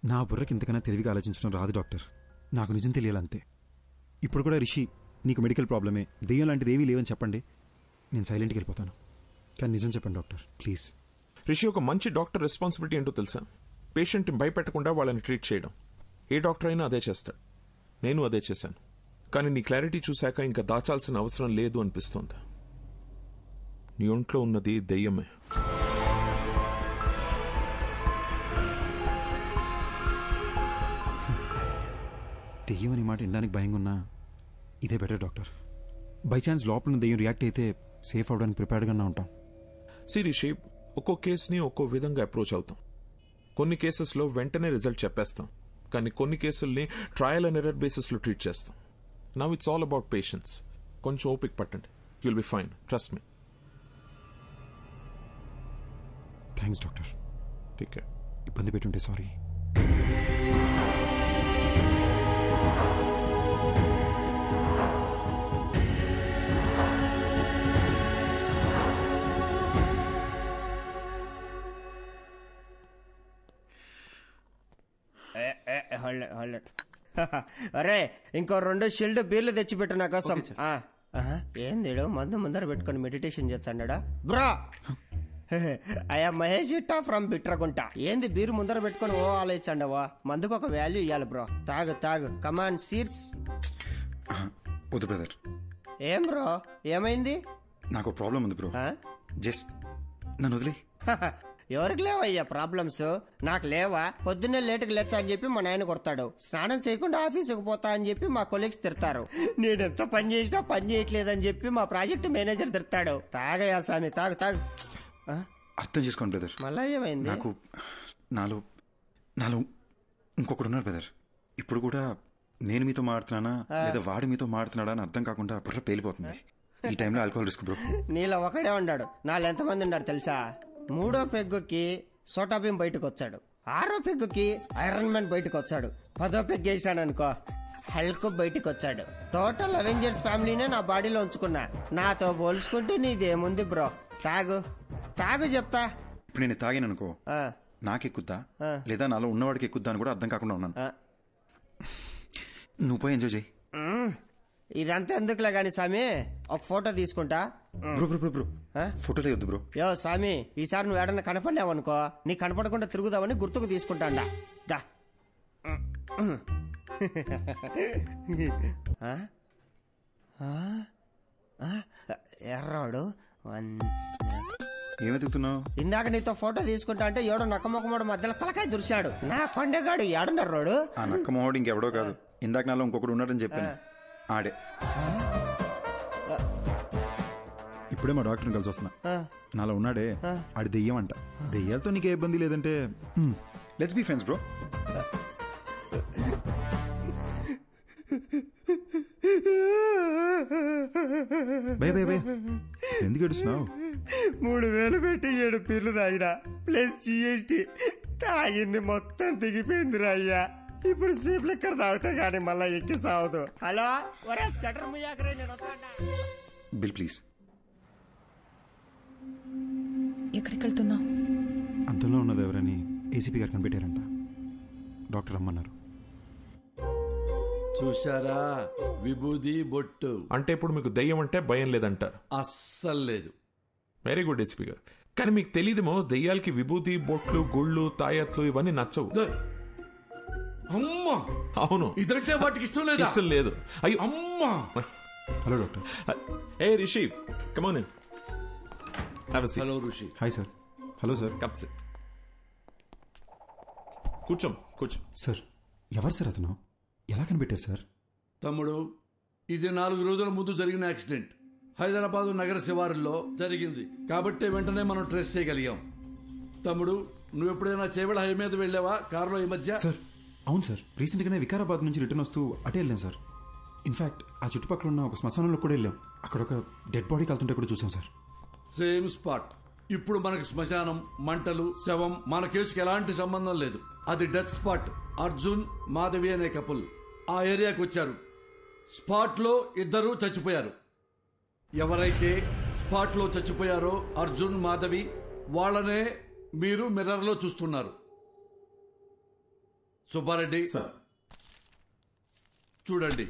నా బుర్రకి ఇంతకన్నా తెలివిగా ఆలోచించడం రాదు డాక్టర్, నాకు నిజం తెలియాలంతే. ఇప్పుడు కూడా రిషి నీకు మెడికల్ ప్రాబ్లమే, దెయ్యం లాంటిది ఏమీ లేవని చెప్పండి, నేను సైలెంట్కి వెళ్ళిపోతాను. కానీ నిజం చెప్పండి డాక్టర్ ప్లీజ్. రిషి, ఒక మంచి డాక్టర్ రెస్పాన్సిబిలిటీ ఏంటో తెలుసా? పేషెంట్ని భయపెట్టకుండా వాళ్ళని ట్రీట్ చేయడం. ఏ డాక్టర్ అయినా అదే చేస్తాడు, నేను అదే చేశాను. కానీ నీ క్లారిటీ చూశాక ఇంకా దాచాల్సిన అవసరం లేదు అనిపిస్తోంది. నీ ఒంట్లో ఉన్నది దెయ్యమే. దెయ్యం అని మాట వినడానికి భయంగా ఉన్నా ఇదే బెటర్ డాక్టర్. బై ఛాన్స్ లోపల దెయ్యం రియాక్ట్ అయితే సేఫ్ అవడానికి ప్రిపేర్డ్గానే ఉంటాం. రిషి, ఒక్కో కేసుని ఒక్కో విధంగా అప్రోచ్ అవుతాం. కొన్ని కేసెస్లో వెంటనే రిజల్ట్ చెప్పేస్తాం, కానీ కొన్ని కేసుల్ని ట్రయల్ అండ్ ఎర్రర్ బేసిస్లో ట్రీట్ చేస్తాం. Now it's all about patience. కొంచెం ఓపిక పట్టండి, you'll be fine, trust me. Thanks doctor. Take care. ఇబ్బంది పెట్టుంటే సారీ. అరే, ఇంకో 2 షిల్డ్ బీర్లు తెచ్చిపెట్టు నా కోసం. ఏంది మందు ముందర పెట్టుకుని మెడిటేషన్ చేస్తాడా బ్రా? అయ్యా మహేష్ ఇట్టా ఫ్రమ్ బిట్రకుంట. ఏంది బీరు ముందర పెట్టుకుని ఓ ఆలోచించండవా? మందుకు ఒక వాల్యూ ఇవ్వాలి బ్రో. తాగు తాగు, కమాన్ సీర్స్. వద్దు బ్రదర్. ఏం బ్రో, ఏమైంది? నాకు ప్రాబ్లం ఉంది బ్రో, జస్ట్ నన్ను వదిలే. ఎవరికి లేవయ్యా ప్రాబ్లమ్స్? నాకు లేవా? పొద్దున్నే లేటుకు లేచా అని చెప్పి మా నాయన కొడతాడు, స్నానం చేయకుండా ఆఫీసుకు పోతా అని చెప్పి మా కొలీగ్స్ తిడతారు, నేనెంత పని చేసినా పని చేయట్లేదని చెప్పి మా ప్రాజెక్ట్ మేనేజర్ తిడతాడు. తాగయ్యా స్వామి, తాగు తాగు. అర్థం చేసుకోండి బ్రదర్. మళ్ళా ఏమైంది? నాకు నాలో ఇంకొకడు ఉన్నారు బ్రదర్. ఇప్పుడు కూడా నేను మీతో మాడుతున్నానా లేదా వాడు మీతో మాడుతున్నాడా అని అర్థం కాకుండా బుర్ర పేలిపోతుంది. ఈ టైంలో ఆల్కహాల్ రిస్క్ బ్రో. నీలో ఒకడే ఉన్నాడు, నాలో ఎంతమంది ఉన్నాడు తెలుసా? 3వ పెగ్గుకి సోటాబీన్ బయటకు వచ్చాడు, 6వ పెగ్గుకి ఐరన్ మ్యాన్ బయటకు వచ్చాడు, 10వ పెగ్ వేసాడు అనుకో హల్క్ బయటకు వచ్చాడు. టోటల్ అవెంజర్స్ ఫ్యామిలీనే నా బాడీలో ఉంచుకున్నా. నాతో పోల్చుకుంటే నీదేముంది బ్రో? తాగు తాగు చెప్తా. ఇప్పుడు నేను తాగాను అనుకో నాకెక్కుద్దా లేదా నాలో ఉన్నవాడికి ఎక్కుద్దా అని కూడా అర్థం కాకుండా ఉన్నాను. నువ్వు పోయి ఎంజాయ్ చేయి. ఇదంతా ఎందుకులే గాని సామి, ఒక ఫోటో తీసుకుంటా. బ్రో బ్రో బ్రో ఫోటోలే వద్దు బ్రో. యో సామి, ఈసారి నువ్వు ఏడన్నా కనపడలేవనుకో నీ కనపడకుండా తిరుగుదామని గుర్తుకు తీసుకుంటాండా. దా ఎర్రాడు ఏమెతుకుతున్నావు? ఇందాక నీతో ఫోటో తీసుకుంటా అంటే ఏడో నక్కమొక్కమోడు మధ్యలో తలకాయ దురిశాడు. నా కొండగాడు ఏడున్నర్రాడు. ఆ నక్కమోడు ఇంకెవడో కాదు, ఇందాక నాలో ఇంకొకడు ఉన్నాడని చెప్పాను, ఆడే. ఇప్పుడే మా డాక్టర్ని కలిసి వస్తున్నా. నాలో ఉన్నాడే ఆడి దెయ్యం అంట. దెయ్యాలతో నీకే ఇబ్బంది లేదంటే లెట్స్ బి ఫ్రెండ్స్ బ్రో. భయ భయ భయ ఎందుకు ఏడుస్తున్నావు? 3000 పెట్టి 7 పీర్లు తాగినా ప్లస్ GST తాగింది మొత్తం దిగిపోయిందిరా అయ్యా. ఇప్పుడు సీప్ లెక్కర్ తాగితే గానీ మళ్ళా ఎక్కి సావదు. హలో ఒరే షటర్ ముయ్యాకరే, నేను వస్తాడా? Bill please. ఎక్కడికి వెళ్తున్నావు? అంతలో ఉన్నది ఎవరని ఏసీపీ గారు కనిపెట్టారంట, డాక్టర్ రమ్మన్నారు. చూశారా విభూది బొట్టు అంటే ఇప్పుడు మీకు దయ్యం అంటే భయం లేదంటారు? అస్సలు లేదు. వెరీ గుడ్ ఎస్పీ గారు. కానీ మీకు తెలియదేమో దయ్యాలకి విభూతి బొట్లు గుళ్ళు తాయత్లు ఇవన్నీ నచ్చవు. అమ్మా అవును, ఇదంటే వాటికి ఇష్టం లేదు. ఇష్టం లేదు. అయ్యో అమ్మా. Hello doctor. A Rishi come on in. Have a seat. Hello Rishi. Hi sir. Hello sir. Come SIT. కూర్చో కూర్చో. సార్ ఎవరు సార్ అతను? ఎలా కనిపెట్టారు సార్? తమ్ముడు, ఇది 4 రోజుల ముందు జరిగిన యాక్సిడెంట్ హైదరాబాద్ నగర శివారుల్లో జరిగింది కాబట్టి వెంటనే మనం ట్రేస్ చేయగలిగాం. తమ్ముడు, నువ్వు ఎప్పుడైనా చేవెళ్ళ హై మీద వెళ్ళావా కారులో ఈ మధ్య? సార్ అవును సార్, రీసెంట్ గానే వికారాబాద్ నుంచి రిటర్న్ వస్తూ అటే వెళ్ళాం సార్. ఇన్ఫాక్ట్ ఆ చుట్టుపక్కల ఉన్న ఒక శ్మశానంలో కూడా వెళ్ళాం. అక్కడ ఒక డెడ్ బాడీ కాలుతుంటే కూడా చూసాం సార్. Same spot. ఇప్పుడు మనకి శ్మశానం, మంటలు, శవం మన కేసుకి ఎలాంటి సంబంధం లేదు. అది డెత్ స్పాట్. అర్జున్ మాధవి అనే కపుల్ ఆ ఏరియాకి వచ్చారు. స్పాట్ లో 2 చచ్చిపోయారు. ఎవరైతే స్పాట్ లో చచ్చిపోయారో అర్జున్ మాధవి వాళ్ళనే మీరు మిర్రర్ లో చూస్తున్నారు. సుబ్బారెడ్డి చూడండి.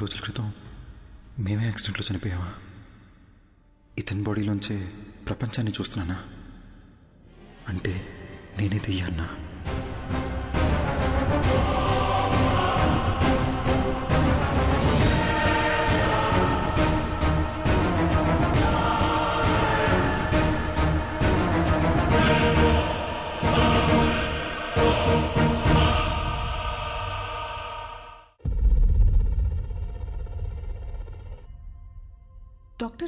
రోజుల క్రితం మేమే యాక్సిడెంట్లో చనిపోయావా? ఇతని బాడీలోంచే ప్రపంచాన్ని చూస్తున్నానా? అంటే నేనే దెయ్యాన్నా?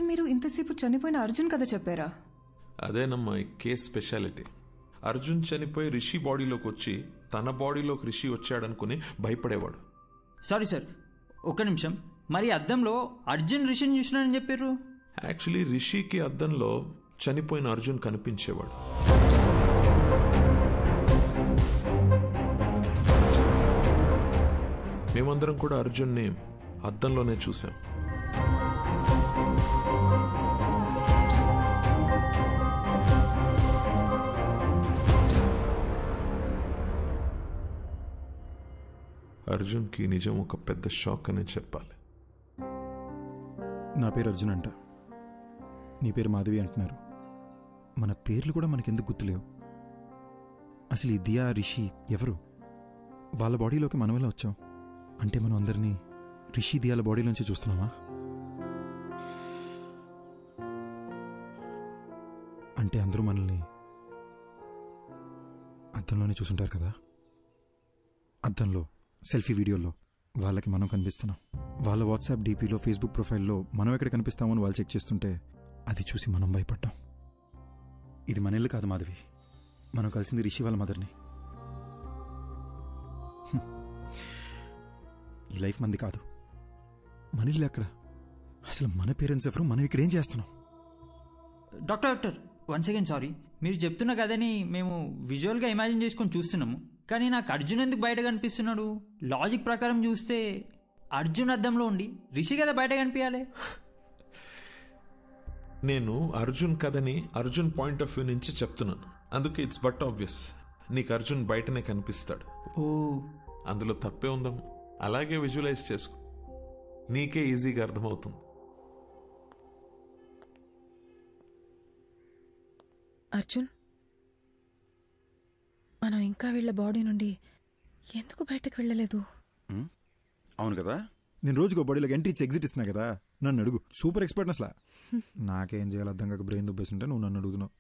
మీరు ఇంతసేపు చనిపోయిన అర్జున్ కథ చెప్పారా? అదేనమ్మా ఈ కేస్ స్పెషాలిటీ. అర్జున్ చనిపోయి రిషి బాడీలోకి వచ్చి తన బాడీలోకి రిషి వచ్చాడనుకుని భయపడేవాడు. సారీ సార్, ఒక్క నిమిషం. మరి అద్దంలో అర్జున్ రిషిని చూసినాడని చెప్పారు. యాక్చువల్లీ రిషికి అద్దంలో చనిపోయిన అర్జున్ కనిపించేవాడు. మేమందరం కూడా అర్జున్ని అద్దంలోనే చూసాం. అర్జున్కి నిజం ఒక పెద్ద షాక్ అనే చెప్పాలి. నా పేరు అర్జున్ అంట, నీ పేరు మాధవి అంటున్నారు. మన పేర్లు కూడా మనకెందుకు గుర్తులేవు? అసలు ఈ దియా రిషి ఎవరు? వాళ్ళ బాడీలోకి మనం ఎలా వచ్చాం? అంటే మనం అందరినీ రిషి దియాల బాడీలోంచి చూస్తున్నామా? అంటే అందరూ మనల్ని అద్దంలోనే చూసుంటారు కదా. అద్దంలో సెల్ఫీ వీడియోలో వాళ్ళకి మనం కనిపిస్తున్నాం. వాళ్ళ వాట్సాప్ డీపీలో ఫేస్బుక్ ప్రొఫైల్లో మనం ఎక్కడ కనిపిస్తామో అని వాళ్ళు చెక్ చేస్తుంటే అది చూసి మనం భయపడ్డాం. ఇది మన ఇల్లు కాదు మాధవి, మనం కలిసింది రిషి వాళ్ళ మదర్ని. ఈ లైఫ్ మంది కాదు, మన ఇల్లు ఎక్కడ? అసలు మన పేరెంట్స్ ఎవరు? మనం ఇక్కడ ఏం చేస్తున్నాం? Doctor one second, sorry. మీరు చెప్తున్న కథని మేము విజువల్గా ఇమాజిన్ చేసుకొని చూస్తున్నాము, కానీ నాకు అర్జున్ ఎందుకు బయట కనిపిస్తున్నాడు? లాజిక్ ప్రకారం చూస్తే అర్జున్ అద్దంలో ఉండి రిషి కదా బయట కనిపించాలి. నేను అర్జున్ కథని అర్జున్ పాయింట్ ఆఫ్ వ్యూ నుంచి చెప్తున్నాను, అందుకే ఇట్స్ బట్ ఆబ్వియస్ నీకు అర్జున్ బయటనే కనిపిస్తాడు. ఓ, అందులో తప్పే ఉందాం. అలాగే విజువలైజ్ చేసుకో, నీకే ఈజీగా అర్థమవుతుంది. అర్జున్, మనం ఇంకా వీళ్ళ బాడీ నుండి ఎందుకు బయటకు వెళ్ళలేదు? అవును కదా, నేను రోజుకో బాడీలోకి ఎంట్రీ ఇచ్చి ఎగ్జిట్ ఇస్తున్నా కదా. నన్ను అడుగు, సూపర్ ఎక్స్పర్ట్ అసలు. నాకేం చేయాలి అర్థం కాక బ్రెయిన్ దుబ్బేస్తుంటే నువ్వు నన్ను అడుగుతున్నావు.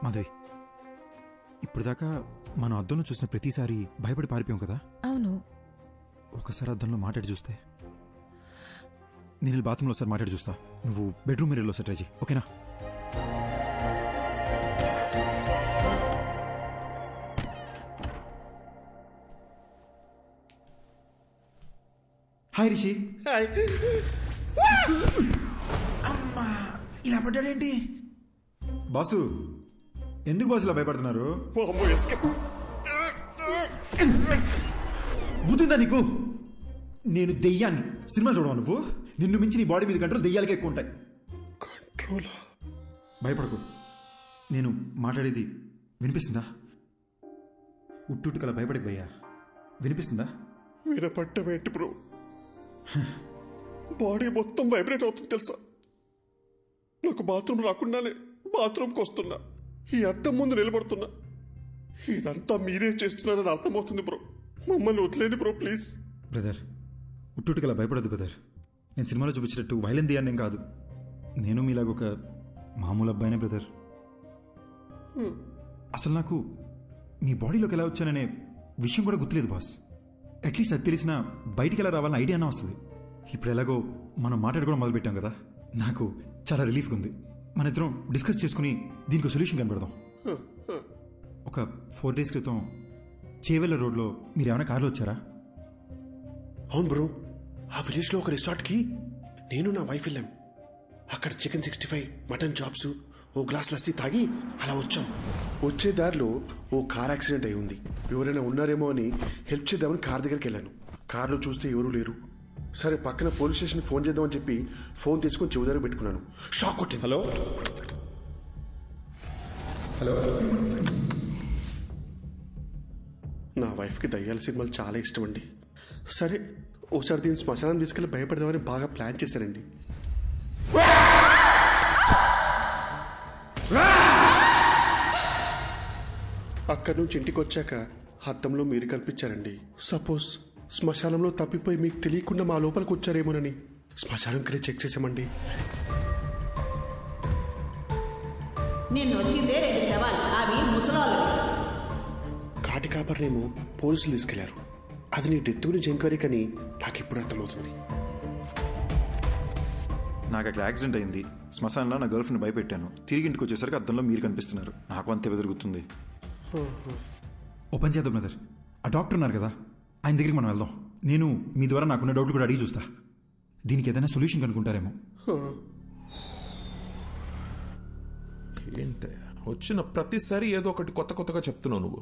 మాధవి, ఇప్పుడు దాకా మనం అద్దంలో చూసిన ప్రతిసారి భయపడి పారిపోయాం కదా. అవును. ఒకసారి అద్దంలో మాట్లాడి చూస్తే, నేను బాత్రూంలో ఒకసారి మాట్లాడి చూస్తా, నువ్వు బెడ్రూమ్ మిర్రర్లో ఒకసారి ట్రై చేయి, ఓకేనా? హాయ్ రిషి. హాయ్. అమ్మా, ఇలా పడ్డాడేంటి? బాసు, ఎందుకు బాసు ఇలా భయపడుతున్నారు? బుద్ధిందా నీకు? నేను దెయ్యాన్ని. సినిమా చూడవా నువ్వు? నిన్ను మించి నీ బాడీ మీద కంట్రోల్ దెయ్యాలకే ఎక్కువ ఉంటాయి. కంట్రోల్? భయపడకు, నేను మాట్లాడేది వినిపిస్తుందా? ఉట్టుకలా భయపడకు భయ్యా, వినిపిస్తుందా? వినపట్టమేంటి బ్రో, బాడీ మొత్తం వైబ్రేట్ అవుతుంది తెలుసా. నాకు బాత్రూమ్ రాకుండానే బాత్రూమ్కి వస్తున్నా, ఈ అద్దం ముందు నిలబడుతున్నా. ఇదంతా మీరే చేస్తున్నారని అర్థమవుతుంది బ్రో. మమ్మల్ని వదిలేండి బ్రో ప్లీజ్. బ్రదర్, ఉట్టుకలా భయపడద్దు బ్రదర్. నేను సినిమాలో చూపించినట్టు వైలెన్ దియాన్నేం కాదు. నేను మీలాగొక మామూలు అబ్బాయినే బ్రదర్. అసలు నాకు మీ బాడీలోకి ఎలా వచ్చాననే విషయం కూడా గుర్తులేదు బాస్. అట్లీస్ట్ అది తెలిసినా బయటికి ఎలా రావాలని ఐడియా అన్నా వస్తుంది. ఇప్పుడు ఎలాగో మనం మాట్లాడుకోవడం మొదలుపెట్టాం కదా, నాకు చాలా రిలీఫ్గా ఉంది. మన ఇద్దరం డిస్కస్ చేసుకుని దీనికి సొల్యూషన్ కనబడదాం. ఒక 4 days క్రితం చేవెళ్ళ రోడ్లో మీరు ఏమైనా కార్లో వచ్చారా? అవును బ్రో, ఆ విలేజ్లో ఒక రిసార్ట్కి నేను నా వైఫ్ వెళ్ళాం. అక్కడ చికెన్ 65, మటన్ చాప్స్, ఓ గ్లాస్ లస్సీ తాగి అలా వచ్చాం. వచ్చే దారిలో ఓ కార్ యాక్సిడెంట్ అయి ఉంది. ఎవరైనా ఉన్నారేమో అని హెల్ప్ చేద్దామని కార్ దగ్గరికి వెళ్ళాను. కార్లో చూస్తే ఎవరూ లేరు. సరే పక్కన పోలీస్ స్టేషన్కి ఫోన్ చేద్దామని చెప్పి ఫోన్ తీసుకొని చెవి దగ్గర పెట్టుకున్నాను. షాక్ కొట్టింది. Hello hello. నా వైఫ్కి దయ్యాల సినిమాలు చాలా ఇష్టం అండి. సరే ఒకసారి దీన్ని శ్మశానం తీసుకెళ్ళి భయపడదామని బాగా ప్లాన్ చేశానండి. అక్కడి నుంచి ఇంటికి వచ్చాక అద్దంలో మీరు కనిపించారండి. సపోజ్ శ్మశానంలో తప్పిపోయి మీకు తెలియకుండా మా లోపలికి వచ్చారేమోనని శ్మశానంకి చెక్ చేసామండి. నిన్ను వచ్చిందే 2 శవాలు, అవి ముసలోళ్ళవి. కాటి కాపర్నేమో పోలీసులు తీసుకెళ్లారు. అది నీ డెత్ గురించి ఎంక్వైరీ కానీ నాకు ఇప్పుడు అర్థమవుతుంది. నాకు అక్కడ యాక్సిడెంట్ అయింది. శ్మశానంలో నా గర్ల్ ఫ్రెండ్ భయపెట్టాను. తిరిగి ఇంటికి వచ్చేసరికి అద్దంలో మీరు కనిపిస్తున్నారు. నాకు అంతే బెదురుగుతుంది. ఓ పని చేద్దాం బ్రదర్, ఆ డాక్టర్ ఉన్నారు కదా, ఆయన దగ్గరికి మనం వెళ్దాం. నేను మీ ద్వారా నాకున్న డౌట్లు కూడా అడిగి చూస్తా. దీనికి ఏదైనా సొల్యూషన్ కనుక్కుంటారేమో. ఏంటి వచ్చిన ప్రతిసారి ఏదో ఒకటి కొత్త కొత్తగా చెప్తున్నావు నువ్వు.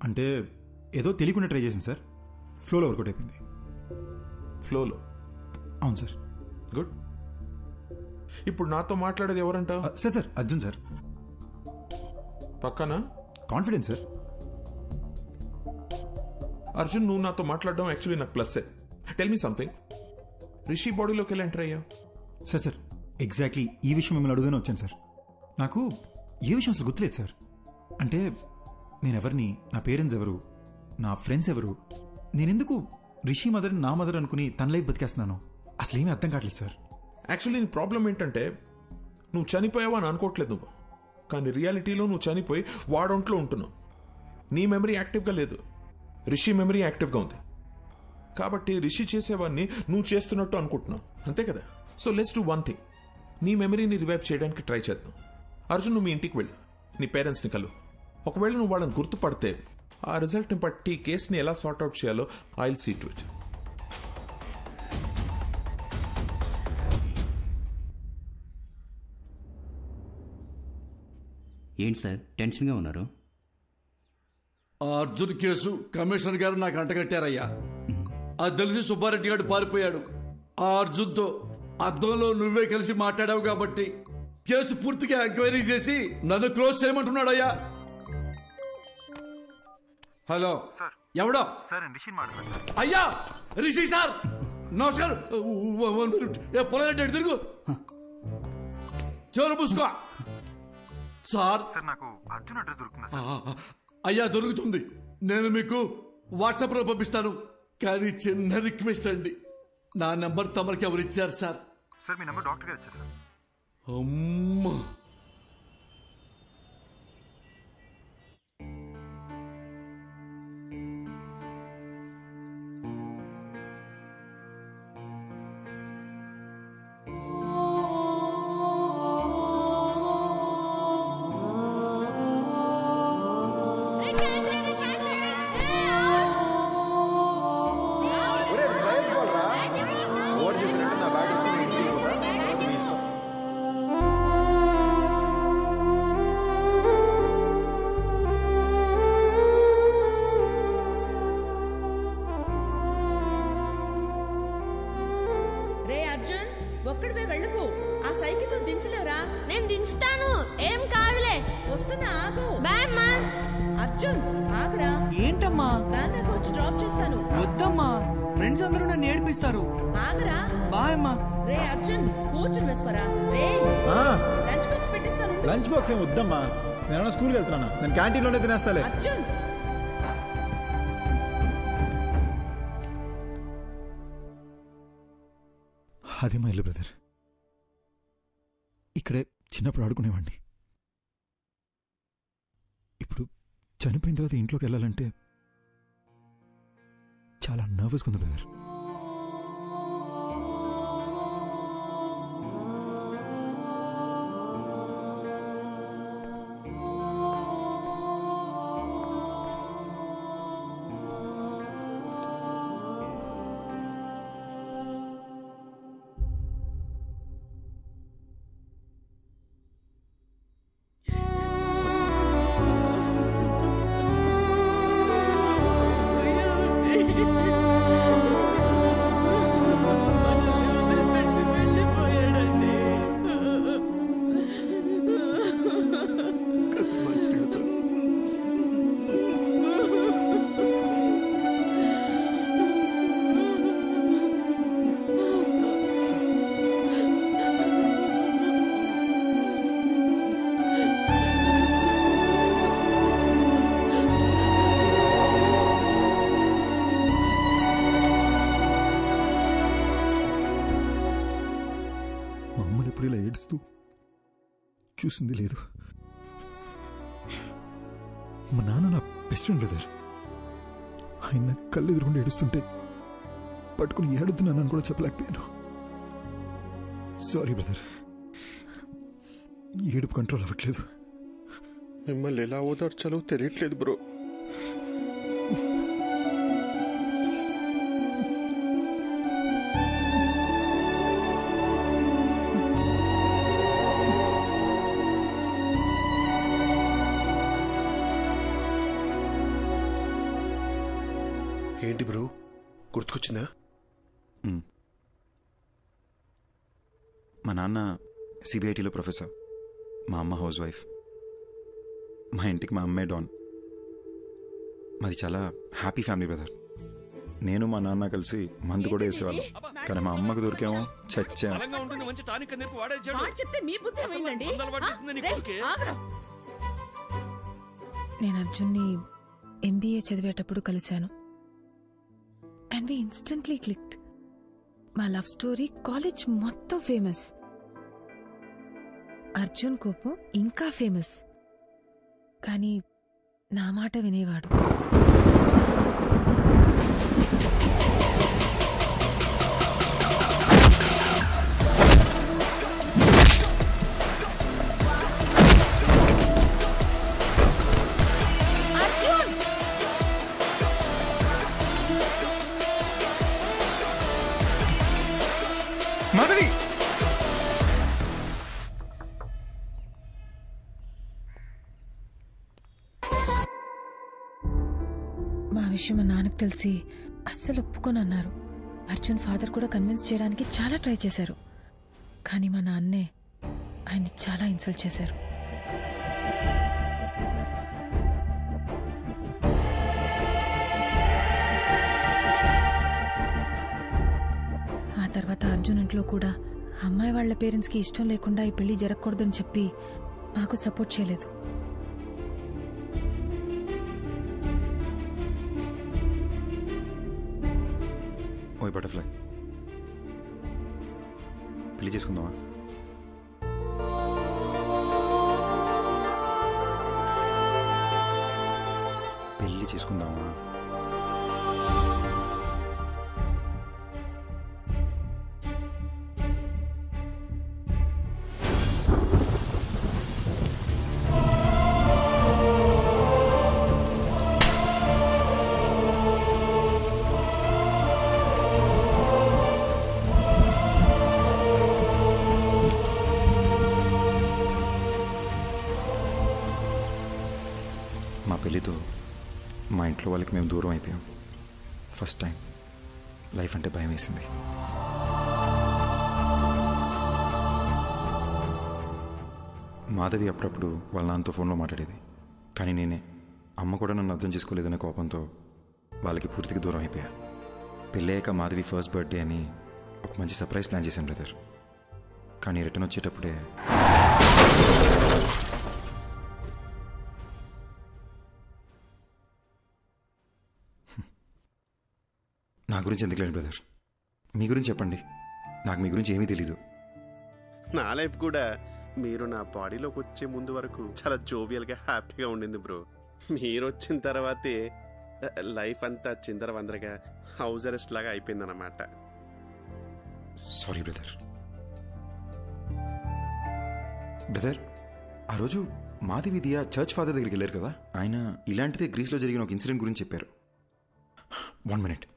అంటే ఏదో తెలియకుండా ట్రై చేసింది సార్, ఫ్లోలో వర్కౌట్ అయిపోయింది. ఫ్లోలో? అవును సార్. గుడ్. ఇప్పుడు నాతో మాట్లాడేది ఎవరంట? Sir sir Arjun sir. పక్కన కాన్ఫిడెన్స్ సార్. అర్జున్, నువ్వు నాతో మాట్లాడడం యాక్చువల్లీ నాకు ప్లస్సే. టెల్ మీ సంథింగ్, రిషి బాడీలోకి వెళ్ళి ఎంటర్ అయ్యా? సార్ సార్ ఎగ్జాక్ట్లీ ఈ విషయం మిమ్మల్ని అడుగుతూనే వచ్చాను సార్. నాకు ఏ విషయం అసలు గుర్తులేదు సార్. అంటే నేనెవరిని, నా పేరెంట్స్ ఎవరు, నా ఫ్రెండ్స్ ఎవరు, నేనెందుకు రిషి మదర్ నా మదర్ అనుకుని తన లైఫ్ బతికేస్తున్నాను, అసలు ఏమీ అర్థం కావట్లేదు సార్. యాక్చువల్లీ నీ ప్రాబ్లం ఏంటంటే నువ్వు చనిపోయావా అని అనుకోవట్లేదు నువ్వు, కానీ రియాలిటీలో నువ్వు చనిపోయి వాడొంట్లో ఉంటున్నావు. నీ మెమరీ యాక్టివ్గా లేదు, రిషి మెమరీ యాక్టివ్గా ఉంది. కాబట్టి రిషి చేసేవాడిని నువ్వు చేస్తున్నట్టు అనుకుంటున్నావు, అంతే కదా? So let's do one thing, నీ మెమరీని రివైవ్ చేయడానికి ట్రై చేద్దాం. అర్జున్, నువ్వు మీ ఇంటికి వెళ్ళు, నీ పేరెంట్స్ని కలు. ఒకవేళ నువ్వు వాళ్ళని గుర్తుపడితే ఆ రిజల్ట్ని బట్టి కేసుని ఎలా సార్ట్అవుట్ చేయాలో I will see to it. ఏంటి సార్ టెన్షన్గా ఉన్నారు? ఆ అర్జున్ కేసు కమిషనర్ గారు నాకు అంటగట్టారయ్యా. అది తెలిసి సుబ్బారెడ్డి గారు పారిపోయాడు. ఆ అర్జున్తో అద్దంలో నువ్వే కలిసి మాట్లాడావు కాబట్టి కేసు పూర్తిగా ఎంక్వైరీ చేసి నన్ను క్లోజ్ చేయమంటున్నాడయ్యా. హలో, ఎవడో? అయ్యా రిషి సార్, నమస్కారం. పొలారెడ్డి తిరుగు, చెవులు పూసుకో. సార్ నాకు అర్జున్ అడ్రస్ దొరుకుతుందా? అయ్యా దొరుకుతుంది, నేను మీకు వాట్సాప్ లో పంపిస్తాను. కానీ చిన్న రిక్వెస్ట్ అండి, నా నెంబర్ తమరికి ఎవరు ఇచ్చారు సార్? సార్ మీ నెంబర్ డాక్టర్ గారు ఇచ్చారు. అమ్మా, ఒక్కడివే వెళ్ళకు, ఆ సైకిల్ నువ్వు దించలేవురా? నేను దించుతాను, ఏం కాదులే. వస్తున్నా, ఆగు. బాయ్ అమ్మా. అర్జున్ ఆగురా. ఏంటమ్మా? వ్యాన్ దాకా వచ్చి డ్రాప్ చేస్తాను. వద్దమ్మా, ఫ్రెండ్స్ అందరూ నన్ను ఏడిపిస్తారు. ఆగురా. బాయ్ అమ్మా. రే అర్జున్, కూర్చుని వేసుకోరా. రే లంచ్ బాక్స్ పెట్టిస్తాను. లంచ్ బాక్స్ ఏం వద్దమ్మా, నేను స్కూల్కి వెళ్తున్నాను, నేను క్యాంటీన్లోనే తినేస్తాలే. అర్జున్, అదే మా ఇల్లు బ్రదర్. ఇక్కడే చిన్నప్పుడు ఆడుకునేవాడిని. ఇప్పుడు చనిపోయిన తర్వాత ఇంట్లోకి వెళ్ళాలంటే చాలా నర్వస్గా ఉంది బ్రదర్. ఎప్పుడు ఇలా ఏడుస్తూ చూసింది లేదు. మా నాన్న నా బెస్ట్ ఫ్రెండ్ బ్రదర్. ఆయన కళ్ళు ఎదురుకుండా ఏడుస్తుంటే పట్టుకుని ఏడుతున్నానని కూడా చెప్పలేకపోయాను. సారీ బ్రదర్, ఏడుపు కంట్రోల్ అవ్వట్లేదు. మిమ్మల్ని ఎలా ఓదార్చాలో తెలియట్లేదు బ్రో. ఏంటి బ్రో, గుర్తుకొచ్చిందా? మా నాన్న సిబిఐటీలో ప్రొఫెసర్, మా అమ్మ హౌస్ వైఫ్. మా ఇంటికి మా అమ్మే డాన్. మాది చాలా హ్యాపీ ఫ్యామిలీ బ్రదర్. నేను మా నాన్న కలిసి మందు కూడా వేసేవాళ్ళం. కానీ మా అమ్మకు దొరికేమో చచ్చాం. నేను అర్జున్ని ఎంబీఏ చదివేటప్పుడు కలిశాను. And we instantly clicked. మా లవ్ స్టోరీ కాలేజ్ మొత్తం ఫేమస్. అర్జున్ కోపం ఇంకా ఫేమస్. కానీ నా మాట వినేవాడు. మాధవి, మా విషయం మా నాన్నకు తెలిసి అస్సలు ఒప్పుకోనన్నారు. అర్జున్ ఫాదర్ కూడా కన్విన్స్ చేయడానికి చాలా ట్రై చేశారు. కానీ మా నాన్నే ఆయన్ని చాలా ఇన్సల్ట్ చేశారు. ఆ తర్వాత అర్జున్ ఇంట్లో కూడా అమ్మాయి వాళ్ల పేరెంట్స్కి ఇష్టం లేకుండా ఈ పెళ్లి జరగకూడదని చెప్పి మాకు సపోర్ట్ చేయలేదు. ఓయ్ బటర్ఫ్లై, పెళ్లి చేసుకుందామా? పెళ్లి చేసుకుందామా? మా పెళ్ళితో మా ఇంట్లో వాళ్ళకి మేము దూరం అయిపోయాం. ఫస్ట్ టైం లైఫ్ అంటే భయం వేసింది. మాధవి అప్పుడప్పుడు వాళ్ళ నాన్నతో ఫోన్లో మాట్లాడేది. కానీ నేనే, అమ్మ కూడా నన్ను అర్థం చేసుకోలేదనే కోపంతో వాళ్ళకి పూర్తిగా దూరం అయిపోయా. పెళ్ళయ్యాక మాధవి ఫస్ట్ బర్త్డే అని ఒక మంచి సర్ప్రైజ్ ప్లాన్ చేశాను బ్రదర్. కానీ రిటర్న్ వచ్చేటప్పుడే నా గురించి ఎందుకు లేదు బ్రదర్, మీ గురించి చెప్పండి. నాకు మీ గురించి ఏమీ తెలీదు. నా లైఫ్ కూడా మీరు నా బాడీలోకి వచ్చే ముందు వరకు చాలా జోవియల్గా హ్యాపీగా ఉండింది బ్రో. మీరు వచ్చిన తర్వాతే లైఫ్ అంతా చిందరవందరగా హౌస్ అరెస్ట్ లాగా అయిపోయిందన్నమాట. Sorry brother. బ్రదర్, ఆ రోజు మాధవి దియా చర్చ్ ఫాదర్ దగ్గరికి వెళ్ళారు కదా, ఆయన ఇలాంటిదే గ్రీస్లో జరిగిన ఒక ఇన్సిడెంట్ గురించి చెప్పారు. 1 minute.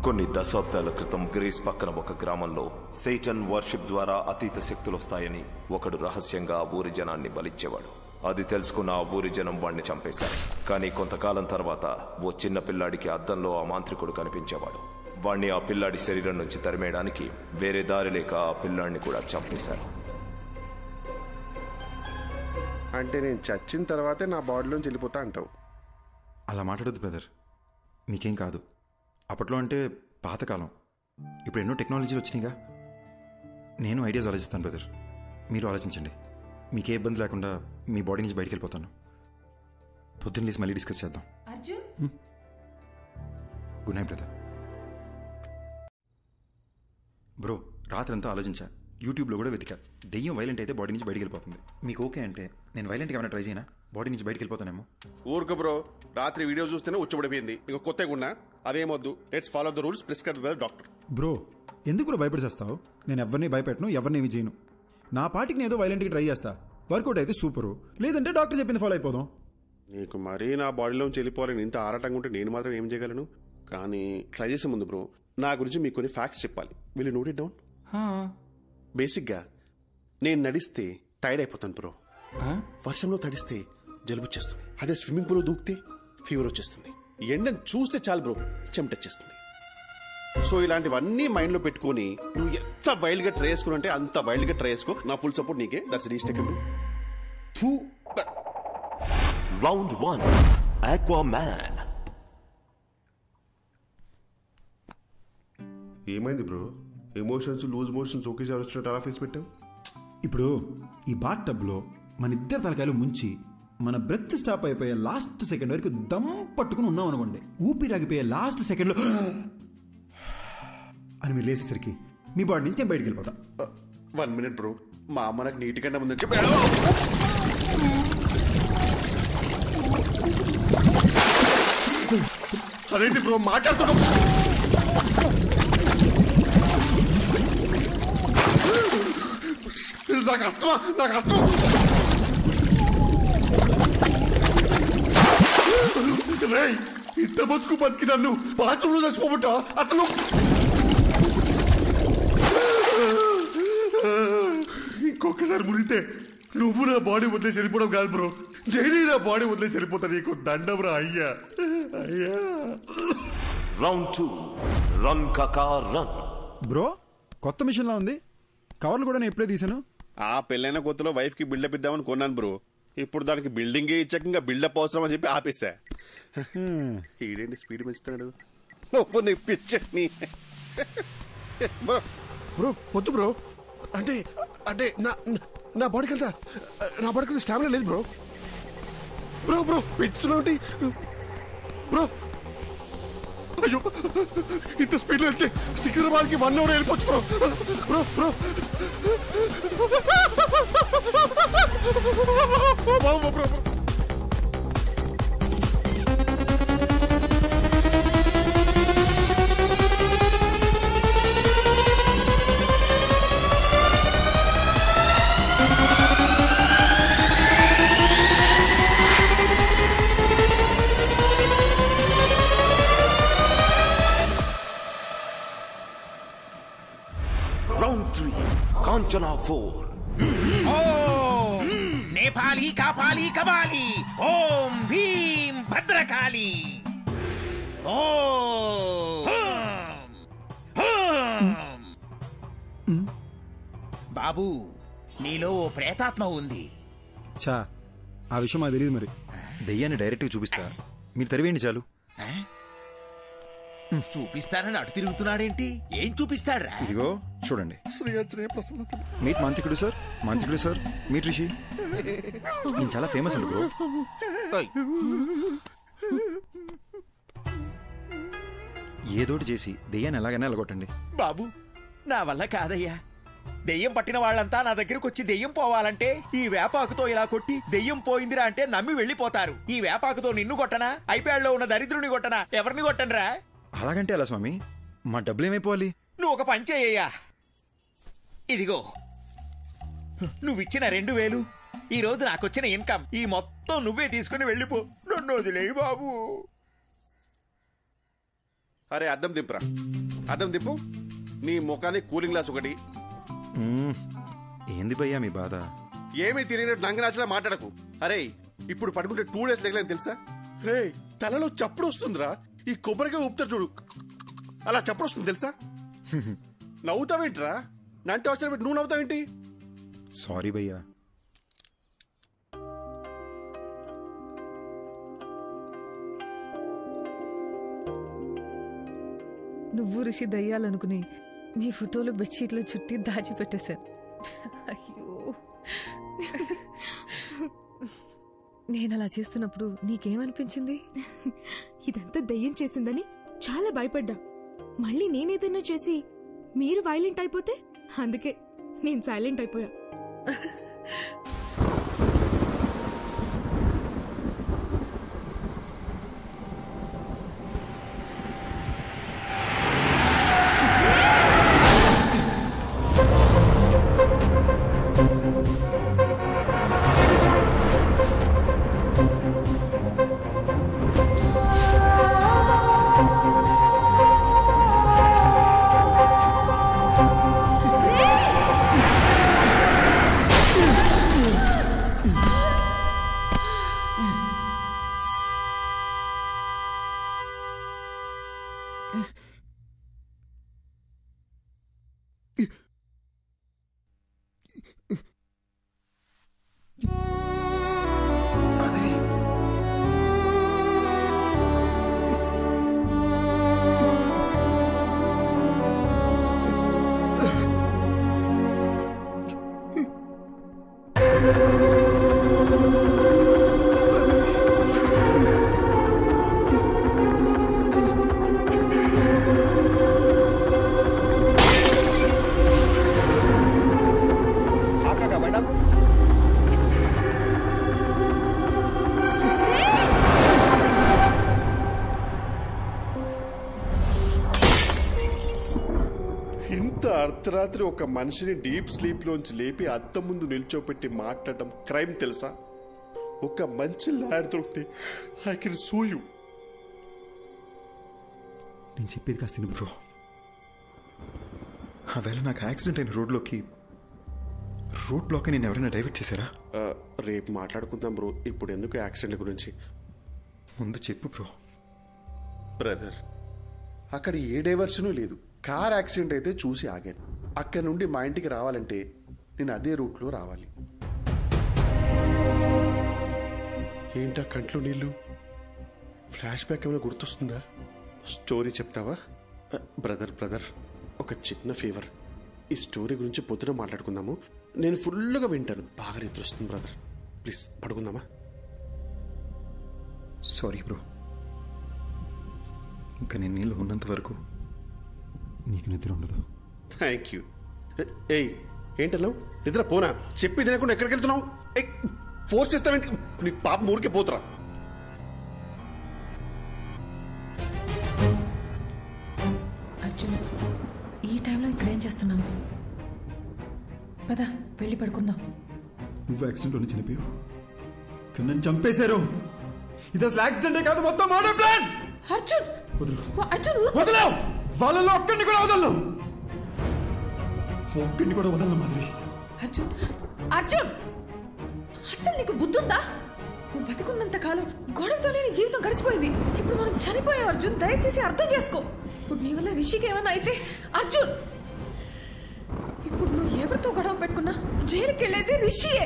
కొన్ని దశాబ్దాల క్రితం గ్రీస్ పక్కన ఒక గ్రామంలో సేటన్ వర్షిప్ ద్వారా అతీత శక్తులు వస్తాయని ఒకడు రహస్యంగా ఆ ఊరి జనాన్ని బలిచ్చేవాడు. అది తెలుసుకున్న ఆ ఊరి జనం వాణ్ణి చంపేశారు. కానీ కొంతకాలం తర్వాత ఓ చిన్న పిల్లాడికి అద్దంలో ఆ మాంత్రికుడు కనిపించేవాడు. వాణ్ణి ఆ పిల్లాడి శరీరం నుంచి తరిమేయడానికి వేరే దారి లేక ఆ పిల్లాడిని కూడా చంపేశారు. అంటే నేను చచ్చిన తర్వాతే నా బాడీలోంచి వెళ్ళిపోతా అంటావు? అలా మాట్లాడద్దు బ్రదర్, మీకేం కాదు. అప్పట్లో అంటే పాతకాలం, ఇప్పుడు ఎన్నో టెక్నాలజీలు వచ్చినాయిగా. నేను ఐడియాస్ ఆలోచిస్తాను బ్రదర్, మీరు ఆలోచించండి. మీకే ఇబ్బంది లేకుండా మీ బాడీ నుంచి బయటికి వెళ్ళిపోతాను. పొద్దున్న లేసి మళ్ళీ డిస్కస్ చేద్దాం. Good night brother. బ్రో, రాత్రి అంతా ఆలోచించా. యూట్యూబ్లో కూడా వెతికా. దెయ్యం వైలెంట్ అయితే బాడీ నుంచి బయటికి వెళ్ళిపోతుంది. మీకు ఓకే అంటే నేను వైలెంట్గా ఏమైనా ట్రై చేయనా? బాడీ నుంచి బయటికి వెళ్ళిపోతానేమో. ఊరుకు బ్రో, రాత్రి వీడియో చూస్తేనే వచ్చి ఇంకో కొత్తగా ఉన్నా అవేమొద్దు. Let's follow the rules prescribed by doctor. Bro ఎందుకు బ్రో భయపడిచేస్తావు? నేను ఎవరిని భయపెట్టను, ఎవరిని ఏమి చేయను. నా పాటికి నేను ఏదో వైలెంట్గా ట్రై చేస్తా. వర్కౌట్ అయితే సూపరు, లేదంటే డాక్టర్ చెప్పింది ఫాలో అయిపోదాం. నీకు మరీ నా బాడీలోంచి వెళ్ళిపోవాలని ఇంత ఆరాటంగా ఉంటే నేను మాత్రం ఏం చేయగలను? కానీ ట్రై చేసే ముందు బ్రో నా గురించి మీకు కొన్ని ఫ్యాక్ట్స్ చెప్పాలి. Will note it down? బేసిక్గా నేను నడిస్తే టైర్డ్ అయిపోతాను బ్రో. వర్షంలో తడిస్తే జలుబు వచ్చేస్తుంది. అదే స్విమ్మింగ్ పూల్ దూకితే ఫీవర్ వచ్చేస్తుంది. ఎండను చూస్తే చాలు బ్రో చెమటొచ్చేస్తుంది. సో ఇలాంటివన్నీ మైండ్ లో పెట్టుకుని నువ్వు ఎంత వైల్డ్ గా ట్రై చేసుకుని అంటే అంత వైల్డ్ గా ట్రై చేసుకో. నా ఫుల్ సపోర్ట్ నీకే. దట్స్ రీస్టేకబుల్. Round 1 Aquaman. ఏమైంది బ్రో? ఎమోషన్స్ లూజ్ మోషన్స్ ఒకేసారి వచ్చినట్టు అలా ఫేస్ పెట్టావు. ఇప్పుడు ఈ బాత్ టబ్లో మన ఇద్దరు తలకాయలు ముంచి మన బ్రెత్ స్టాప్ అయిపోయే లాస్ట్ సెకండ్ వరకు దమ్ పట్టుకుని ఉన్నాం అనుకోండి. ఊపిరాగిపోయే లాస్ట్ సెకండ్లో అని మీరు లేసేసరికి మీ బాడీ నుంచి నేను బయటికి వెళ్ళిపోతా. 1 minute బ్రో, మా అమ్మ నాకు నీటి కంటే ముందు చెప్పి అదేంటి బ్రో మాట్లాడుతున్నా? నాకు అస్తమా, నాకు అస్తమా. ఇంత బతుకు బతికి నన్ను బాత్రూంలో చచ్చిపోబట్టా అసలు? ఇంకొకసారి మునిగితే నువ్వు నా బాడీ వదిలేసి వెళ్ళిపోవడం కాదు బ్రో, నేనే నా బాడీ వదిలేసి వెళ్ళిపోతా. నీకు దండబ్రా అయ్యా, అయ్యా. రౌండ్ 2 రన్ కాకా రన్. బ్రో కొత్త మిషన్ లా ఉంది. కవర్లు కూడా నేను ఎప్పుడే తీసాను. ఆ పెళ్ళైన కొత్తలో వైఫ్ కి బిల్డప్ ఇద్దామని కొన్నాను బ్రో. ఇప్పుడు దానికి బిల్డింగ్ ఇచ్చాక ఇంకా బిల్డప్ అవసరం అని చెప్పి ఆపేసా. ఈడేంటి స్పీడ్ పెంచుతాడు? నీ పిచ్చని బ్రో. బ్రో వద్దు బ్రో. అంటే అంటే నా బాడీకి అంతా స్టామినా లేదు బ్రో. బ్రో బ్రో పెంచుతున్నావు బ్రో. అయ్యో ఇంత స్పీడ్ లో వెళ్తే సికింద్రాబాద్కి 1 hour వెళ్ళిపోవచ్చు bro. Bro bro bro. Round 3 Kanchana 4. Om Nepali Kapali Kabali Om Bheem Bhadrakali. బాబు నీలో ఓ ప్రేతాత్మ ఉంది. చా ఆ విషయం మాకు తెలియదు. మరి దెయ్యాన్ని డైరెక్ట్గా చూపిస్తా, మీరు తరివేయండి చాలు. చూపిస్తానని అటు తిరుగుతున్నాడేంటి? ఏం చూపిస్తాడ్రా? ఇదిగో చూడండి. మీట్ మాంత్రికుడు సార్, మాంత్రికుడు సార్, మీట్ రిషి. నేను చాలా ఫేమస్ అండి బ్రో. ఏదోటి చేసి దెయ్యాన్ని ఎలాగైనా ఎలగొట్టండి బాబు. నా వల్ల కాదయ్యా. దెయ్యం పట్టిన వాళ్ళంతా నా దగ్గరకు వచ్చి దెయ్యం పోవాలంటే ఈ వేపాకుతో ఇలా కొట్టి దెయ్యం పోయిందిరా అంటే నమ్మి వెళ్ళిపోతారు. ఈ వేపాకుతో నిన్ను కొట్టనా, ఐప్యాడ్లో ఉన్న దరిద్రుని కొట్టనా, ఎవరిని కొట్టనరా? అలాగంటే ఎలా స్వామి? మా డబ్బులు ఏమైపోవాలి? నువ్వు ఒక పని చేయ్యా. ఇదిగో నువ్విచ్చిన 2000 ఈ రోజు నాకొచ్చిన ఇన్కమ్, ఈ మొత్తం నువ్వే తీసుకుని వెళ్ళిపో. నన్ను వదిలేయి బాబు. అరే అద్దం దింపురా, అద్దం దింపు. నీ ముఖానికి కూలింగ్ గ్లాస్ ఒకటి. ఏంది భయ్యా మీ బాధ? ఏమీ తెలియనట్టు నంగనాచలా మాట్లాడకు. అరే ఇప్పుడు పడుకుంటే 2 days లేకలేని తెలుసా? రే తలలో చప్పుడు వస్తుందిరా. ఈ కొబ్బరిగా ఊపుతారు చూడు, అలా చప్పుడు వస్తుంది తెలుసా? నవ్వుతావేంట్రా? నంటే అవసరం పెట్టి నువ్వు నవ్వుతావేంటి? సారీ భయ్యా. నువ్వు ఋషి దయ్యాలనుకుని నీ ఫోటోలు బెడ్షీట్లో చుట్టి దాచిపెట్టేశాను. అయ్యో నేను అలా చేస్తున్నప్పుడు నీకేమనిపించింది? ఇదంతా దయ్యం చేసిందని చాలా భయపడ్డా. మళ్ళీ నేనేదన్నా చేసి మీరు వైలెంట్ అయిపోతే అందుకే నేను సైలెంట్ అయిపోయా. అర్ధరాత్రి ఒక మనిషిని డీప్ స్లీప్ లోంచి లేపి అద్దం ముందు నిల్చోపెట్టి మాట్లాడడం క్రైమ్ తెలుసా? ఒక మంచి లాయర్ దొరికితే ఐ కెన్ సూ యూ. నేను చెప్పేది కాస్త బ్రో. ఆవేళ నాకు యాక్సిడెంట్ అయిన రోడ్లోకి రోడ్ బ్లాక్ నేను ఎవరైనా డైవర్ట్ చేశారా? రేపు మాట్లాడుకుందాం బ్రో, ఇప్పుడు ఎందుకు యాక్సిడెంట్ గురించి? ముందు చెప్పు బ్రో. బ్రదర్, అక్కడ ఏ డైవర్షను లేదు. కార్ యాక్సిడెంట్ అయితే చూసి ఆగాను. అక్కడ నుండి మా ఇంటికి రావాలంటే నేను అదే రూట్లో రావాలి. ఏంటా కంట్లో నీళ్ళు? ఫ్లాష్ బ్యాక్ ఏమైనా గుర్తొస్తుందా? స్టోరీ చెప్తావా? బ్రదర్ ఒక చిన్న ఫేవర్. ఈ స్టోరీ గురించి పొద్దున మాట్లాడుకుందాము. నేను ఫుల్గా వింటాను. బాగా నిద్ర వస్తుంది బ్రదర్. ప్లీజ్ పడుకుందామా? సారీ బ్రో, ఇంకా నేను నీళ్ళు ఉన్నంత వరకు నీకు నిద్ర ఉండదు. Thank you. ఏయ్, ఏంటన్నావు? నిద్ర పోనా? చెప్పి తినకుండా ఎక్కడికి వెళ్తున్నావు? ఫోర్స్ చేస్తావేంటి? నీ పాప ఊరికే పోతురా. అర్జున్, ఈ టైంలో ఇక్కడ ఏం చేస్తున్నావు? పద వెళ్ళి పడుకుందాం. నువ్వు యాక్సిడెంట్లోనే చనిపోయావు, కానీ నన్ను చంపేశారు. ఇది అసలు యాక్సిడెంటే కాదు, మొత్తం మర్డర్ ప్లాన్. అర్జున్ వదలవు. వాళ్ళలో ఒక్కడిని కూడా వదలను. ఒక్కడిని కూడా వదలను మాధవి. అర్జున్, అసలు నీకు బుద్ధుందా? నువ్వు బతుకున్నంత కాలం గొడవతోనే నీ జీవితం గడిచిపోయింది. ఇప్పుడు మనం చనిపోయాం అర్జున్, దయచేసి అర్థం చేసుకో. ఇప్పుడు నీ వల్ల రిషికి ఏమైనా అయితే అర్జున్, ఇప్పుడు నువ్వు ఎవరితో గొడవ పెట్టుకున్నా జైలుకి వెళ్ళేది రిషియే.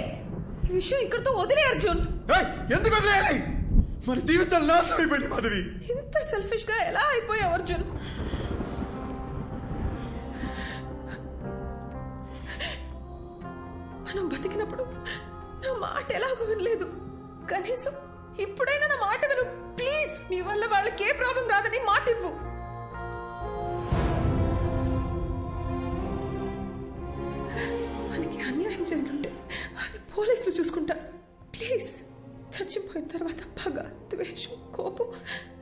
ఈ విషయం ఇక్కడితో వదిలే అర్జున్. ఎందుకు వదిలేయాలి? మన జీవితాలు నాశనం అయిపోయింది మాధవి. ఇంత సెల్ఫిష్ గా ఎలా అయిపోయావు అర్జున్? మనం బతికినప్పుడు నా మాట ఎలాగో వినలేదు. కనీసం ఇప్పుడైనా నా మాట విను ప్లీజ్. నీ వల్ల వాళ్ళకి ఏ ప్రాబ్లం రాదని మాట ఇవ్వు. మనకి అన్యాయం జరుగుంటే అది పోలీసులు చూసుకుంటా. ప్లీజ్, చచ్చిపోయిన తర్వాత పగ, ద్వేషం, కోపం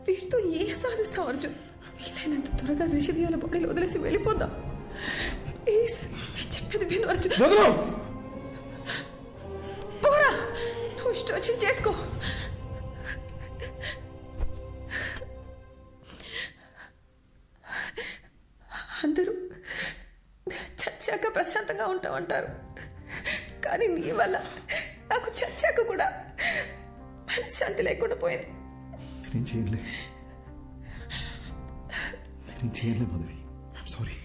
వీటితో ఏ సాధిస్తాం అర్జున్? వీలైనంత త్వరగా రిషిదియాల బాడీలో వదిలేసి వెళ్ళిపోదాం ప్లీజ్. నేను చెప్పేది విను అర్జున్. పోరా, నువ్వు ఇష్టం వచ్చి చేసుకో. అందరూ చచ్చాక ప్రశాంతంగా ఉంటామంటారు, కానీ నీ వల్ల నాకు చచ్చాక కూడా శాంతి లేకుండా పోయింది. నేను చేయలే మాధవి. I'm sorry.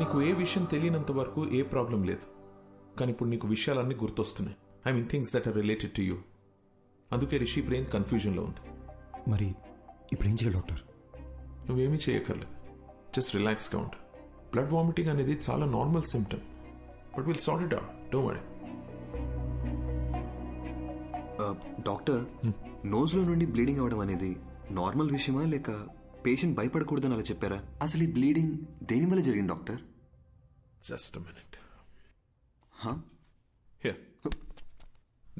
నీకు ఏ విషయం తెలియనంత వరకు ఏ ప్రాబ్లం లేదు, కానీ ఇప్పుడు నీకు విషయాలన్నీ గుర్తొస్తున్నాయి. I mean things that are related to you. అందుకే రిషి బ్రెయిన్ కన్ఫ్యూజన్లో ఉంది. మరి ఇప్పుడు ఏం చేయాలి డాక్టర్? నువ్వేమీ చేయక్కర్లేదు, జస్ట్ రిలాక్స్గా ఉంటా. బ్లడ్ వామిటింగ్ అనేది చాలా normal symptom. But will sort it out, don't worry. Doctor, నోజ్లో నుండి బ్లీడింగ్ అవడం అనేది నార్మల్ విషయమా లేక పేషెంట్ భయపడకూడదని అలా చెప్పారా? అసలు ఈ బ్లీడింగ్ దేని వల్ల జరిగింది డాక్టర్? Just a minute.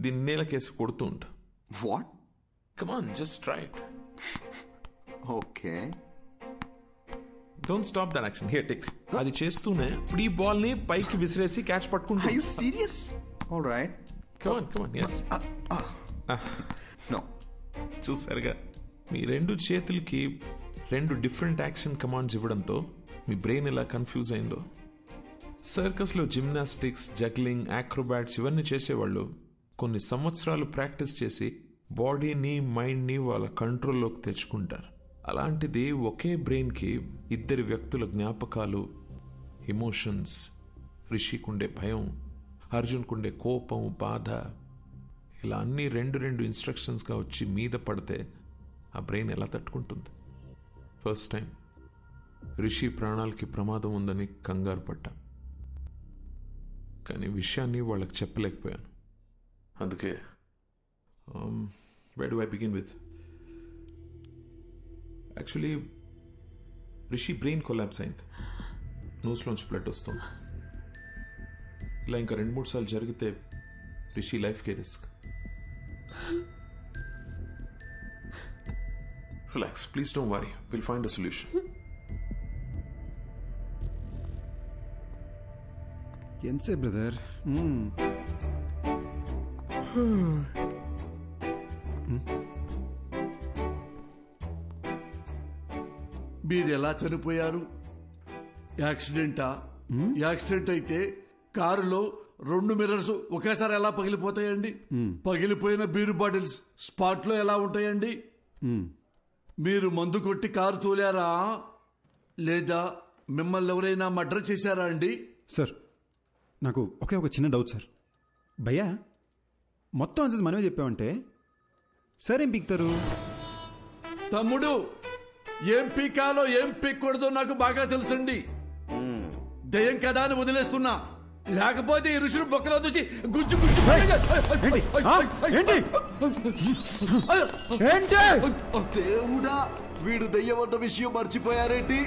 దీన్ని నేల కేసు కొడుతూ ఉంటా. What? Come on, just try it. Okay, don't stop that action. Here take. అది చేస్తూనే ఇప్పుడు ఈ బాల్ ని పైకి విసిరేసి క్యాచ్ పట్టుకుంటా. Are you serious? Alright, come on, come on. yes. No. చూసారుగా, మీ రెండు చేతులకి రెండు డిఫరెంట్ యాక్షన్ కమాండ్స్ ఇవ్వడంతో మీ బ్రెయిన్ ఎలా కన్ఫ్యూజ్ అయిందో. సర్కస్లో జిమ్నాస్టిక్స్, జగ్లింగ్, యాక్రోబాట్స్ ఇవన్నీ చేసేవాళ్ళు కొన్ని సంవత్సరాలు ప్రాక్టీస్ చేసి బాడీని, మైండ్ని వాళ్ళ కంట్రోల్లోకి తెచ్చుకుంటారు. అలాంటిది ఒకే బ్రెయిన్కి ఇద్దరి వ్యక్తుల జ్ఞాపకాలు, ఎమోషన్స్, రిషికుండే భయం, అర్జున్కుండే కోపం, బాధ, ఇలా అన్నీ రెండు ఇన్స్ట్రక్షన్స్గా వచ్చి మీద పడితే ఆ బ్రెయిన్ ఎలా తట్టుకుంటుంది? ఫస్ట్ టైం రిషి ప్రాణాలకి ప్రమాదం ఉందని కంగారు పడ్డా, కానీ విషయాన్ని వాళ్ళకి చెప్పలేకపోయాను. అందుకే where do I begin with? Actually Rishi brain collapse అయింది, నోస్లోంచి బ్లడ్ వస్తుంది. ఇలా ఇంకా 2-3 సార్లు జరిగితే రిషి లైఫ్కే risk. Relax, please don't worry, will find a solution. ఎంతసేపు బ్రదర్? మీరు ఎలా చనిపోయారు? యాక్సిడెంటా? యాక్సిడెంట్ అయితే కారులో 2 మిర్రర్స్ ఒకేసారి ఎలా పగిలిపోతాయండి? పగిలిపోయిన బీరు బాటిల్స్ స్పాట్ లో ఎలా ఉంటాయండి? మీరు మందు కొట్టి కారు తోలారా లేదా మిమ్మల్ని ఎవరైనా మర్డర్ చేశారా అండి? సార్, నాకు ఒక చిన్న డౌట్ సార్. భయ్యా, మొత్తం ఆన్సర్స్ మనమే చెప్పామంటే సార్ ఏం పీక్తారు? తమ్ముడు, ఏం పీకాలో ఏం పీక్కూడదో నాకు బాగా తెలుసండి. దయ్యం కదా అని వదిలేస్తున్నా, లేకపోతే ఈ ఋషులు బొక్కలో చూసి గుజ్జు గుజ్జు. దేవుడా, వీడు దయ్యమన్న విషయం మర్చిపోయారేంటి?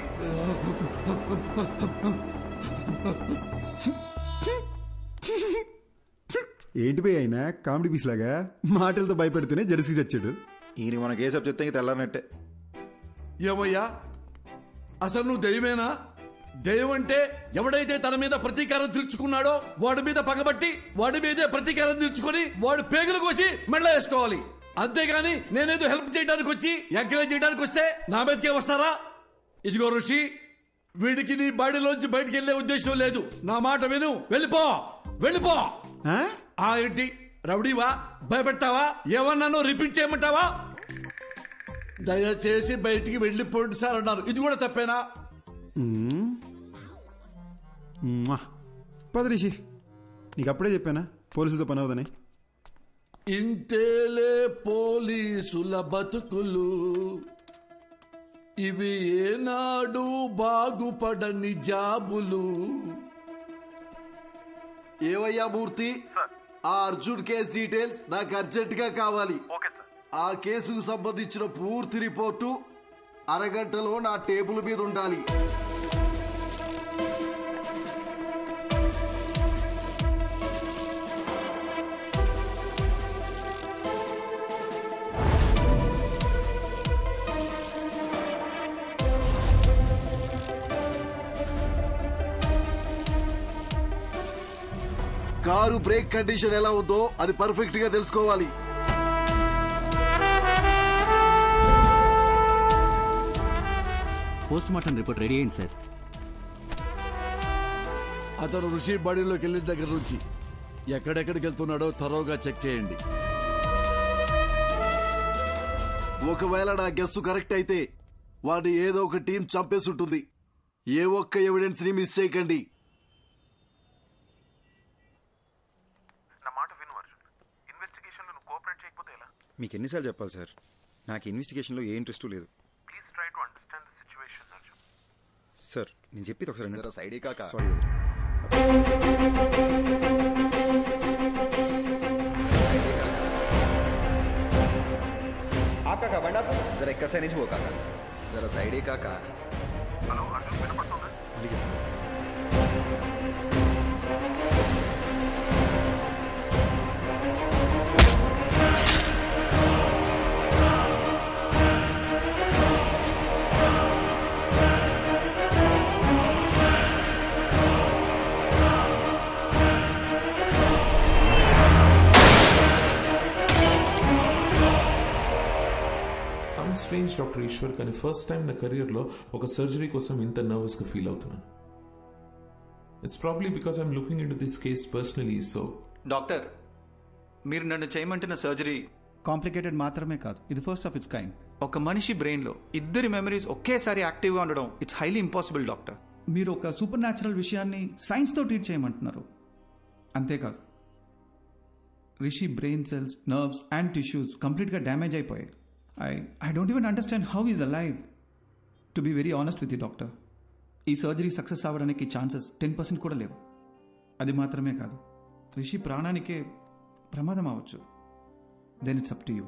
ఏంటి భయ్య అయినా కామెడీ పీస్ లాగా మాటలతో భయపెడితేనే జెర్సీ చచ్చాడు. ఈయన మన కేసు చెప్తే తెల్లారనట్టే. ఏమయ్యా, అసలు నువ్వు దయ్యమేనా? దయ్యం అంటే ఎవడైతే తన మీద ప్రతీకారం తీర్చుకున్నాడో వాడి మీద పగబట్టి వాడి మీదే ప్రతీకారం తీర్చుకొని వాడు పేగులు కోసి మెళ్ళ వేసుకోవాలి. అంతేగాని నేనేదో హెల్ప్ చేయడానికి వచ్చి ఎంకరేజ్ చేయడానికి వస్తే నా మీదకే వస్తారా? ఇదిగో ఋషి, వీడికి నీ బాడీలోంచి బయటికి వెళ్లే ఉద్దేశం లేదు. నా మాట విను, వెళ్ళిపో వెళ్ళిపో. ఏంటి రౌడీవా? భయపెడతావా? ఏమన్నానో రిపీట్ చేయమంటావా? దయచేసి బయటికి వెళ్ళిపోండి సార్ అన్నారు. ఇది కూడా తప్పేనా? పద రిషి, నీకు అప్పుడే చెప్పానా పోలీసులతో పని అవదని? ఇంతేలే పోలీసుల బతుకులు, ఇవి ఏనాడు బాగుపడని జాబులు. ఏవయ్యా మూర్తి, ఆ అర్జున్ కేసు డీటెయిల్స్ నాకు అర్జెంట్ గా కావాలి. ఆ కేసుకు సంబంధించిన పూర్తి రిపోర్టు అరగంటలో నా టేబుల్ మీద ఉండాలి. కారు బ్రేక్ కండిషన్ ఎలా ఉందో అది పర్ఫెక్ట్ గా తెలుసుకోవాలి. పోస్ట్ మార్టం రిపోర్ట్ రెడీ అయింది సార్. అతను ఋషి బాడీలోకి వెళ్ళిన దగ్గర నుంచి ఎక్కడెక్కడికి వెళ్తున్నాడో త్వరగా చెక్ చేయండి. ఒకవేళ నా గెస్సు కరెక్ట్ అయితే వాడిని ఏదో ఒక టీం చంపేసి ఉంటుంది. ఏ ఒక్క ఎవిడెన్స్ ని మిస్ చేయకండి. నా మాట విను అర్జున్. ఇన్వెస్టిగేషన్ లో నువ్వు కోఆపరేట్ చేయకపోతే ఎలా? మీకు ఎన్నిసార్లు చెప్పాలి సార్, నాకు ఇన్వెస్టిగేషన్లో ఏ ఇంట్రెస్ట్ లేదు. Please try to understand the situation Arjun. Sir నేను చెప్పేది ఒకసారి సైడ్ కాక సారీ. आप काका बंडा जरा इक्कड़ से नहीं वो काका जरा साइड काका హలో అర్జున్ వినపడుతుందా? మళ్ళీ చేస్తాను. సమ్ స్ట్రేంజ్ డాక్టర్ ఈశ్వర్, కానీ ఫస్ట్ టైం నా కెరియర్లో ఒక సర్జరీ కోసం ఇంత నర్వస్గా ఫీల్ అవుతున్నాను. It's probably because I'm looking in to this case personally. So doctor, మీరు నన్ను చేయమంటున్న సర్జరీ కాంప్లికేటెడ్ మాత్రమే కాదు, ఇది ఫస్ట్ ఆఫ్ ఇట్స్ కైండ్. ఒక మనిషి బ్రెయిన్లో ఇద్దరి మెమరీస్ ఒకేసారి యాక్టివ్గా ఉండడం ఇట్స్ హైలీ ఇంపాసిబుల్ డాక్టర్. మీరు ఒక సూపర్ న్యాచురల్ విషయాన్ని సైన్స్తో ట్రీట్ చేయమంటున్నారు. అంతేకాదు, Rishi brain cells, nerves and tissues కంప్లీట్గా డ్యామేజ్ అయిపోయాయి. I don't even understand how he's alive. To be very honest with you, doctor, ఈ సర్జరీ సక్సెస్ అవ్వడానికి ఛాన్సెస్ 10% కూడా లేవు. అది మాత్రమే కాదు, రిషి ప్రాణానికే ప్రమాదం అవ్వచ్చు. Then it's up to you.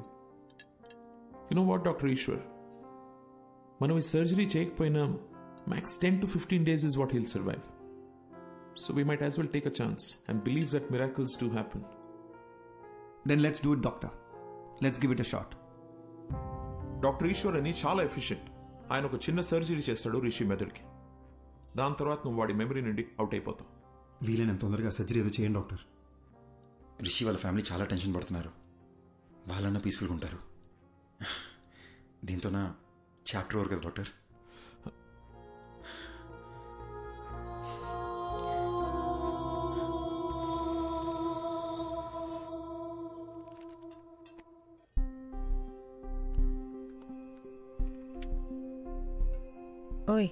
You know what doctor Eshwar, మనం ఈ సర్జరీ చేయకపోయినా max 10 to 15 days is what he'll survive. So we might as well take a chance and believe that miracles do happen. Then let's do it, doctor. Let's give it a shot. Doctor Eshwar అని చాలా efficient. ఆయన ఒక చిన్న surgery చేస్తాడు రిషి మెదడుకి. దాని తర్వాత నువ్వు వాడి మెమరీ నుండి అవుట్ అయిపోతావు. వీలైనంత తొందరగా సర్జరీ ఏదో చేయండి డాక్టర్. రిషి వాళ్ళ ఫ్యామిలీ చాలా టెన్షన్ పడుతున్నారు. వాళ్ళన్నా పీస్ఫుల్గా ఉంటారు. దీంతో నా చాప్టర్ ఓవర్ కదా డాక్టర్. ఓయ్,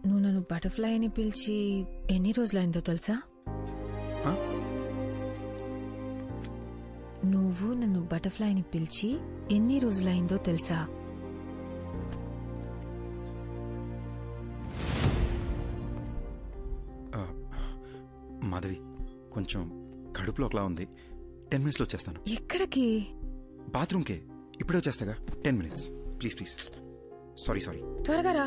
నువ్వు నన్ను బటర్ఫ్లై అని పిలిచి ఎన్ని రోజులైందో తెలుసా? నువ్వు నన్ను బటర్ఫ్లై అని పిలిచి ఎన్ని రోజులైందో తెలుసా? మాధవి, కొంచెం కడుపులో ఒకలా ఉంది. 10 minutes వచ్చేస్తాను. ఎక్కడికి? బాత్రూమ్కే. ఇప్పుడే వచ్చేస్తాగా. 10 minutes ప్లీజ్ ప్లీజ్. సారీ త్వరగా రా.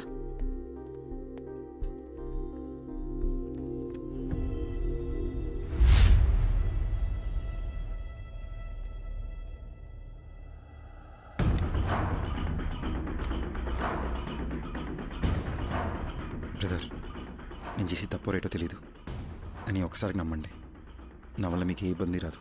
బ్రదర్, నేను చేసి తప్పో రేటో తెలీదు అని ఒకసారి నమ్మండి. నా వల్ల మీకు ఏ ఇబ్బంది రాదు.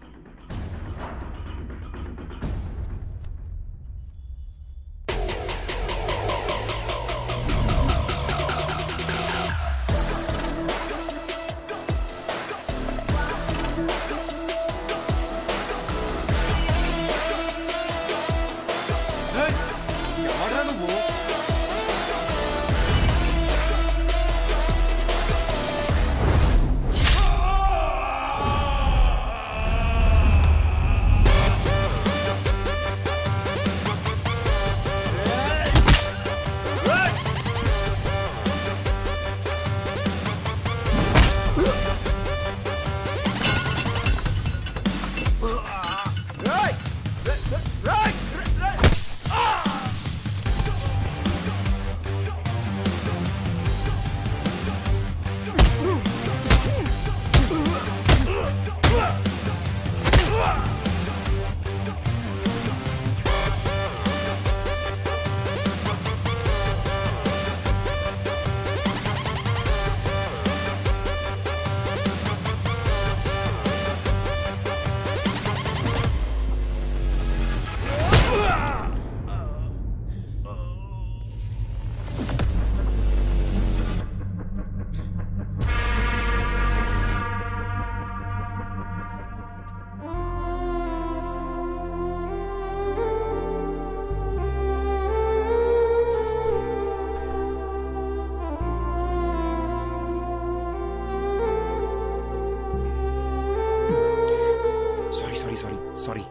సారీ.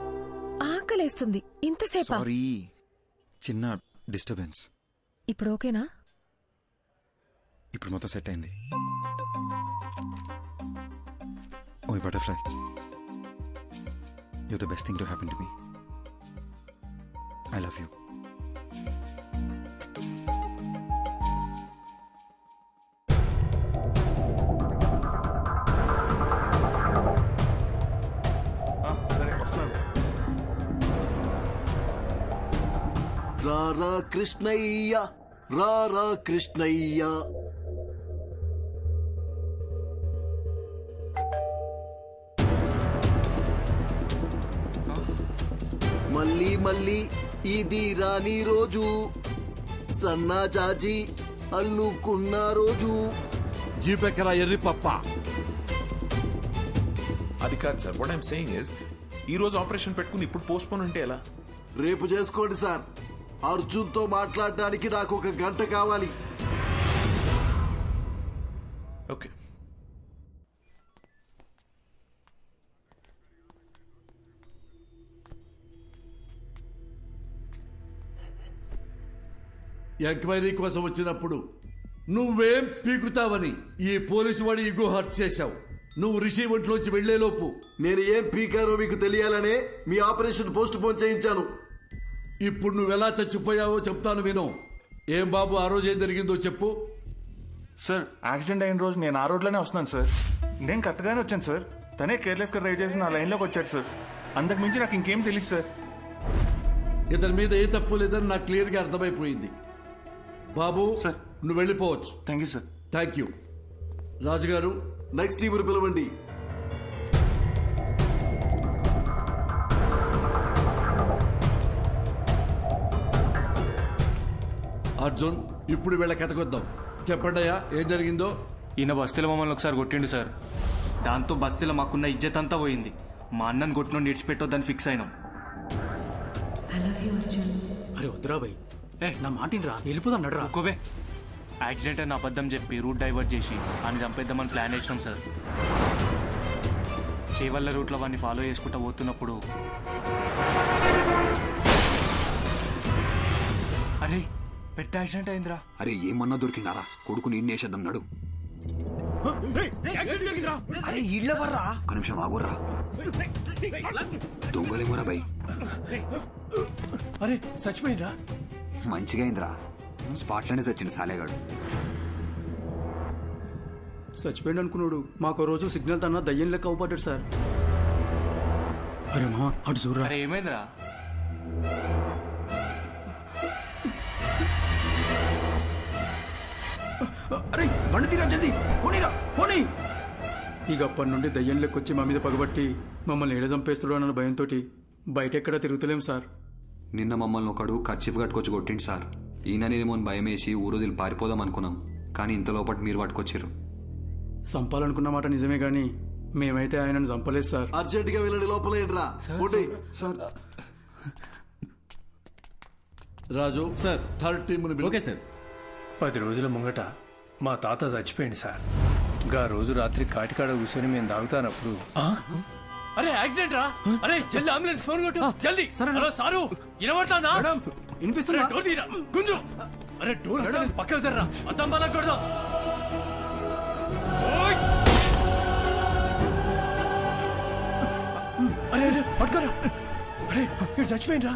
ఆకలేస్తుంది. ఇంతసేపా? సారీ, చిన్న డిస్టర్బెన్స్. ఇప్పుడు ఓకేనా? ఇప్పుడు మొత్తం సెట్ అయింది. ఓ butterfly, you're the best thing to happen to me. I love you. రారా కృష్ణయ్య, రారా కృష్ణయ్య. మళ్ళీ మళ్ళీ ఇది రాని రోజు, సన్నా చాచి అల్లుకున్న రోజు. జీపెక్కరా ఎర్రి పప్ప. అది కాదు sir, what I'm saying is ఈ రోజు ఆపరేషన్ పెట్టుకుని ఇప్పుడు పోస్ట్ పోన్ అంటే ఎలా? రేపు చేసుకోండి సార్. అర్జున్తో మాట్లాడడానికి నాకు 1 గంట కావాలి. ఓకే. ఎంక్వైరీ కోసం వచ్చినప్పుడు నువ్వేం పీకుతావని ఈ పోలీసు వాడి ఇగో హర్ట్ చేశావు. నువ్వు రిషి ఒంట్లోంచి వెళ్లేలోపు నేను ఏం పీకారో మీకు తెలియాలనే మీ ఆపరేషన్ పోస్ట్ పోన్ చేయించాను. ఇప్పుడు నువ్వెలా చచ్చిపోయావో చెప్తాను విను. ఏం బాబు, ఆ రోజు ఏం జరిగిందో చెప్పు. సార్, యాక్సిడెంట్ అయిన రోజు నేను ఆ రోడ్లోనే వస్తున్నాను సార్. నేను కరెక్ట్గానే వచ్చాను సార్. తనే కేర్లెస్గా డ్రైవ్ చేసి నా లైన్లోకి వచ్చాడు సార్. అంతకు మించి నాకు ఇంకేం తెలియదు సార్. ఇతని మీద ఏ తప్పు లేదని నాకు క్లియర్గా అర్థమైపోయింది. బాబు సార్, నువ్వు వెళ్ళిపోవచ్చు. Thank you sir. Thank you. రాజుగారు, నెక్స్ట్ టీం పిలవండి. అర్జున్, ఇప్పుడు వీళ్ళ కథకొద్దాం. చెప్పండి అయ్యా, ఏం జరిగిందో. ఈయన బస్తీలో మమ్మల్ని ఒకసారి కొట్టిండు సార్. దాంతో బస్తీలో మాకున్న ఇజ్జత్ అంతా పోయింది. మా అన్నను కొట్టిన విడిచిపెట్టొద్దని ఫిక్స్ అయినాం. అరే వద్దురా భయ్, నా మాటిని రా, వెళ్ళిపోదాం నడరా. ఒక్కోవే యాక్సిడెంట్ అని అబద్ధం చెప్పి రూట్ డైవర్ట్ చేసి ఆయన చంపేద్దామని ప్లాన్ చేసినాం సార్. చేవల్ల రూట్లో వాడిని ఫాలో చేసుకుంటూ పోతున్నప్పుడు అరే పెద్ద యాక్సిడెంట్ అయిందిరా. అరే ఏమన్నా దొరికినారా? కొడుకు నేను వేసేద్దాం నడు. అరే ఇళ్ళ వర్రా, ఒక నిమిషం ఆగుర్రా. దొంగలేమోరా భయ్. అరే చచ్చిపోయిందా? మంచిగా అయిందిరా, స్పాట్లోనే చచ్చింది సాలేగాడు. చచ్చిపోయింది అనుకున్నాడు. మాకు రోజు సిగ్నల్ తన దయ్యం లెక్క అవుపడ్డాడు సార్. అరే మా అటు చూడరా. అరే ఏమైందిరా? అరే బండి తీరా, జల్దీ పోనీరా, పోనీ. ఇక అప్పటి నుండి దయ్యం లెక్కొచ్చి మా మీద పగబట్టి మమ్మల్ని ఏడ చంపేస్తాడు అన్న భయంతో బయట ఎక్కడా తిరుగుతలేం సార్. నిన్న మమ్మల్ని ఒకడు కర్చీఫ్ కట్టుకొచ్చి కొట్టిండు సార్. ఈయననేమో భయం వేసి ఊరోదిలు పారిపోదాం అనుకున్నాం, కానీ ఇంత లోపల మీరు పట్టుకొచ్చారు. చంపాలనుకున్న మాట నిజమే గాని మేమైతే ఆయనను చంపలేదు సార్. అర్జెంట్ గా వెళ్ళండి, లోపల sir. Raju sir, third team. Okay sir. 10 రోజుల ముంగట మా తాత చచ్చిపోయింది సార్. గా రోజు రాత్రి కాటికాడ కూర్చొని మేము తాగుతానప్పుడు అరే యాక్సిడెంట్ రా. అరే జల్ది అంబులెన్స్ ఫోన్ కొట్టు, జల్ది. హలో సారు, వినబడతానా? వినిపిస్తున్నా. డోర్ తీరా గుంజు. అరే డోర్ పక్కన జర్రా, అద్దం బాగా కొడదాం. అరే అరే పట్టుకోరా. అరే ఇక్కడ చచ్చిపోయిండ్రా.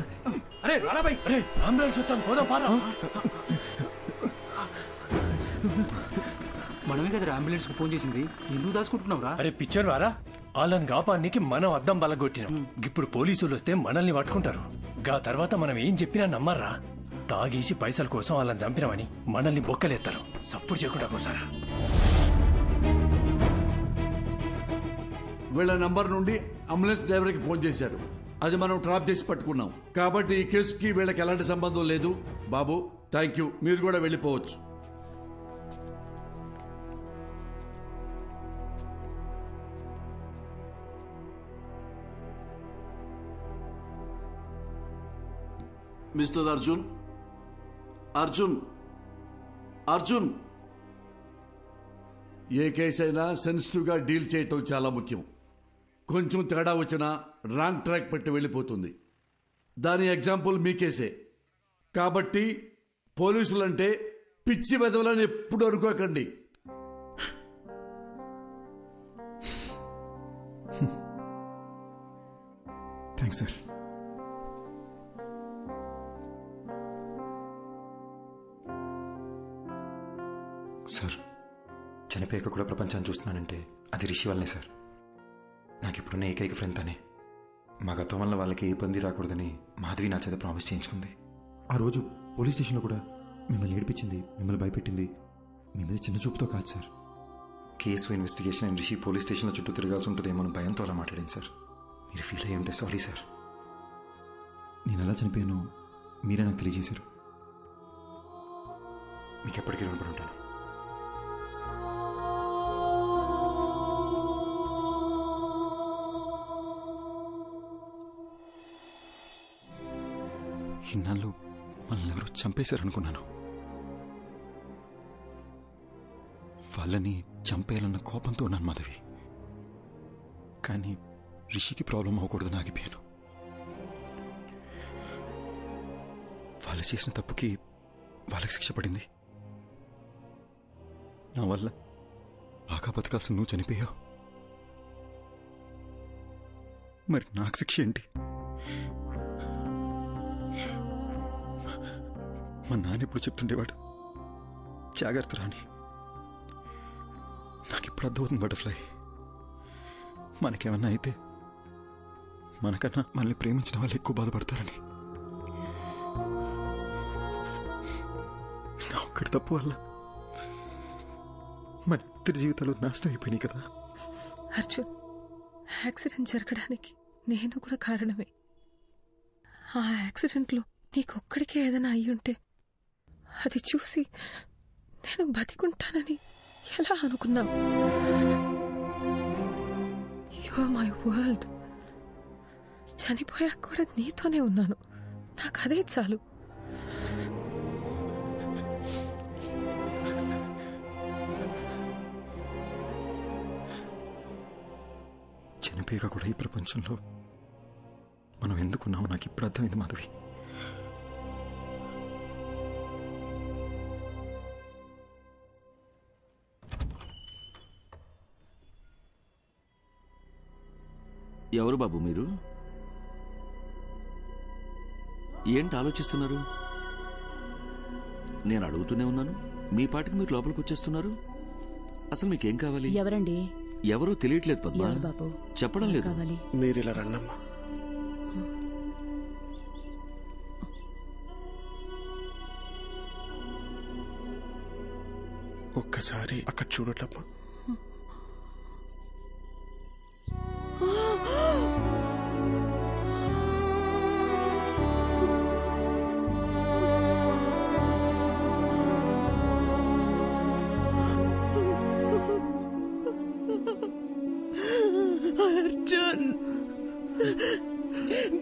అరే రారా బై. అరే అంబులెన్స్ వస్తాను, పోదాం పారా. మనమే కదా అంబులెన్స్ కు ఫోన్ చేసింది, ఎందుకు దాచుకుంటున్నాం రా? అరే పిచ్చర్ వారా, వాళ్ళని కాపానికి మనం అద్దం బలగొట్టినాం. ఇప్పుడు పోలీసులు వస్తే మనల్ని పట్టుకుంటారు. గా తర్వాత మనం ఏం చెప్పినా నమ్మర్రా. తాగేసి పైసల కోసం వాళ్ళని చంపినామని మనల్ని బొక్కలేస్తారు. సప్పుడు చేయకుండా కోసారా. వీళ్ళ నంబర్ నుండి అంబులెన్స్ డ్రైవర్కి ఫోన్ చేశారు. అది మనం ట్రాప్ చేసి పట్టుకున్నాం. కాబట్టి ఈ కేసుకి వీళ్ళకి ఎలాంటి సంబంధం లేదు. బాబు థ్యాంక్ యూ, మీరు కూడా వెళ్ళిపోవచ్చు. మిస్టర్ అర్జున్, అర్జున్, అర్జున్. ఏ కేసు అయినా సెన్సిటివ్ గా డీల్ చేయటం చాలా ముఖ్యం. కొంచెం తేడా వచ్చినా రాంగ్ ట్రాక్ పెట్టి వెళ్ళిపోతుంది. దాని ఎగ్జాంపుల్ మీ కేసే. కాబట్టి పోలీసులంటే పిచ్చి వెదవలని ఎప్పుడు అనుకోకండి. Thanks sir. సార్, చనిపోయాక కూడా ప్రపంచాన్ని చూస్తున్నానంటే అది రిషి వల్లనే సార్. నాకు ఇప్పుడున్న ఏకైక ఫ్రెండ్ తనే. మా గతం వల్ల వాళ్ళకి ఏ ఇబ్బంది రాకూడదని మాధవి నా చేత ప్రామిస్ చేయించుకుంది. ఆ రోజు పోలీస్ స్టేషన్లో కూడా మిమ్మల్ని ఏడిపించింది, మిమ్మల్ని భయపెట్టింది మీ మీద చిన్న చూపుతో కాదు sir. Case investigation and Rishi police స్టేషన్లో చుట్టూ తిరగాల్సి ఉంటుందేమో భయంతో అలా మాట్లాడింది సార్. మీరు ఫీల్ అయ్యి ఉంటే సారీ సార్. నేను ఎలా చనిపోయానో మీరే నాకు తెలియజేశారు. మీకు ఎప్పటికీ రుణపడి ఉంటాను. ఇన్నాళ్ళు మనల్ని ఎవరో చంపేశారనుకున్నాను. వాళ్ళని చంపేయాలన్న కోపంతో ఉన్నాను మాధవి. కానీ రిషికి ప్రాబ్లం అవ్వకూడదని ఆగిపోయాను. వాళ్ళు చేసిన తప్పుకి వాళ్ళకి శిక్ష పడింది. నా వల్ల బాగా బతకాల్సిన నువ్వు చనిపోయావు. మరి నాకు శిక్ష ఏంటి? మా నాన్న ఎప్పుడు చెప్తుండేవాడు, జాగ్రత్త రాని. నాకు ఇప్పుడు అర్థమవుతుంది బటర్ఫ్లై. మనకేమన్నా అయితే మనకన్నా మనల్ని ప్రేమించిన వాళ్ళు ఎక్కువ బాధపడతారని. నా ఒక్కడి తప్పు వల్ల మన ఇద్దరి జీవితాలు నాశనం అయిపోయినాయి కదా. అర్జున్, యాక్సిడెంట్ జరగడానికి నేను కూడా కారణమే. ఆ యాక్సిడెంట్లో నీకొక్కడికే ఏదైనా అయ్యుంటే అది చూసి నేను బతికుంటానని ఎలా అనుకున్నావు? You are my world. చనిపోయాక కూడా నీతోనే ఉన్నాను. నాకు అదే చాలు. చనిపోయాక కూడా ఈ ప్రపంచంలో మనం ఎందుకున్నామో నాకు ఇప్పుడు అర్థమైంది మాధవి. ఎవరు బాబు మీరు? ఏంటి ఆలోచిస్తున్నారు? నేను అడుగుతూనే ఉన్నాను, మీ పాటికి మీరు లోపలికి వచ్చేస్తున్నారు. అసలు మీకేం కావాలి? ఎవరండి? ఎవరో తెలియట్లేదు పద్మ. ఎవరు బాబు? చెప్పడం లేదు. కావాలి. మీరు ఇలా రండమ్మా. ఒక్కసారి అక్కడ చూడట్లమ్మా. అర్జున్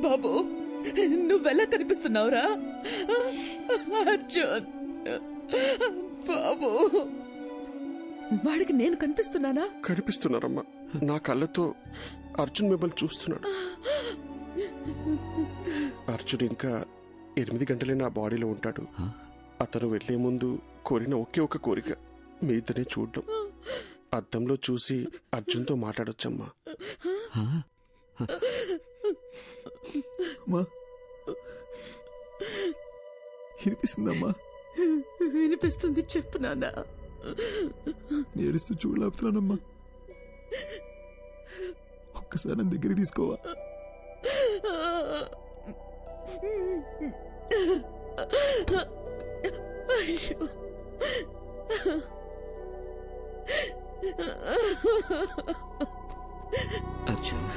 బాబు, నువ్వెలా కనిపిస్తున్నావురా అర్జున్ బాబు? వాడికి నేను కనిపిస్తున్నానా? కనిపిస్తున్నారమ్మా. నా కళ్ళతో అర్జున్ మిమ్మల్ని చూస్తున్నాడు. అర్జున్ ఇంకా 8 గంటలే నా బాడీలో ఉంటాడు. అతను వెళ్లే ముందు కోరిన ఒకే ఒక కోరిక మీ ఇద్దరిని చూడడం. అద్దంలో చూసి అర్జున్తో మాట్లాడొచ్చమ్మా. వినిపిస్తుందమ్మా? వినిపిస్తుంది, చెప్పు నాన్న. ఏడుస్తూ చూడలేపుతున్నానమ్మా. ఒక్కసారి నా దగ్గర తీసుకోవా? అయ్యో, అర్జున్,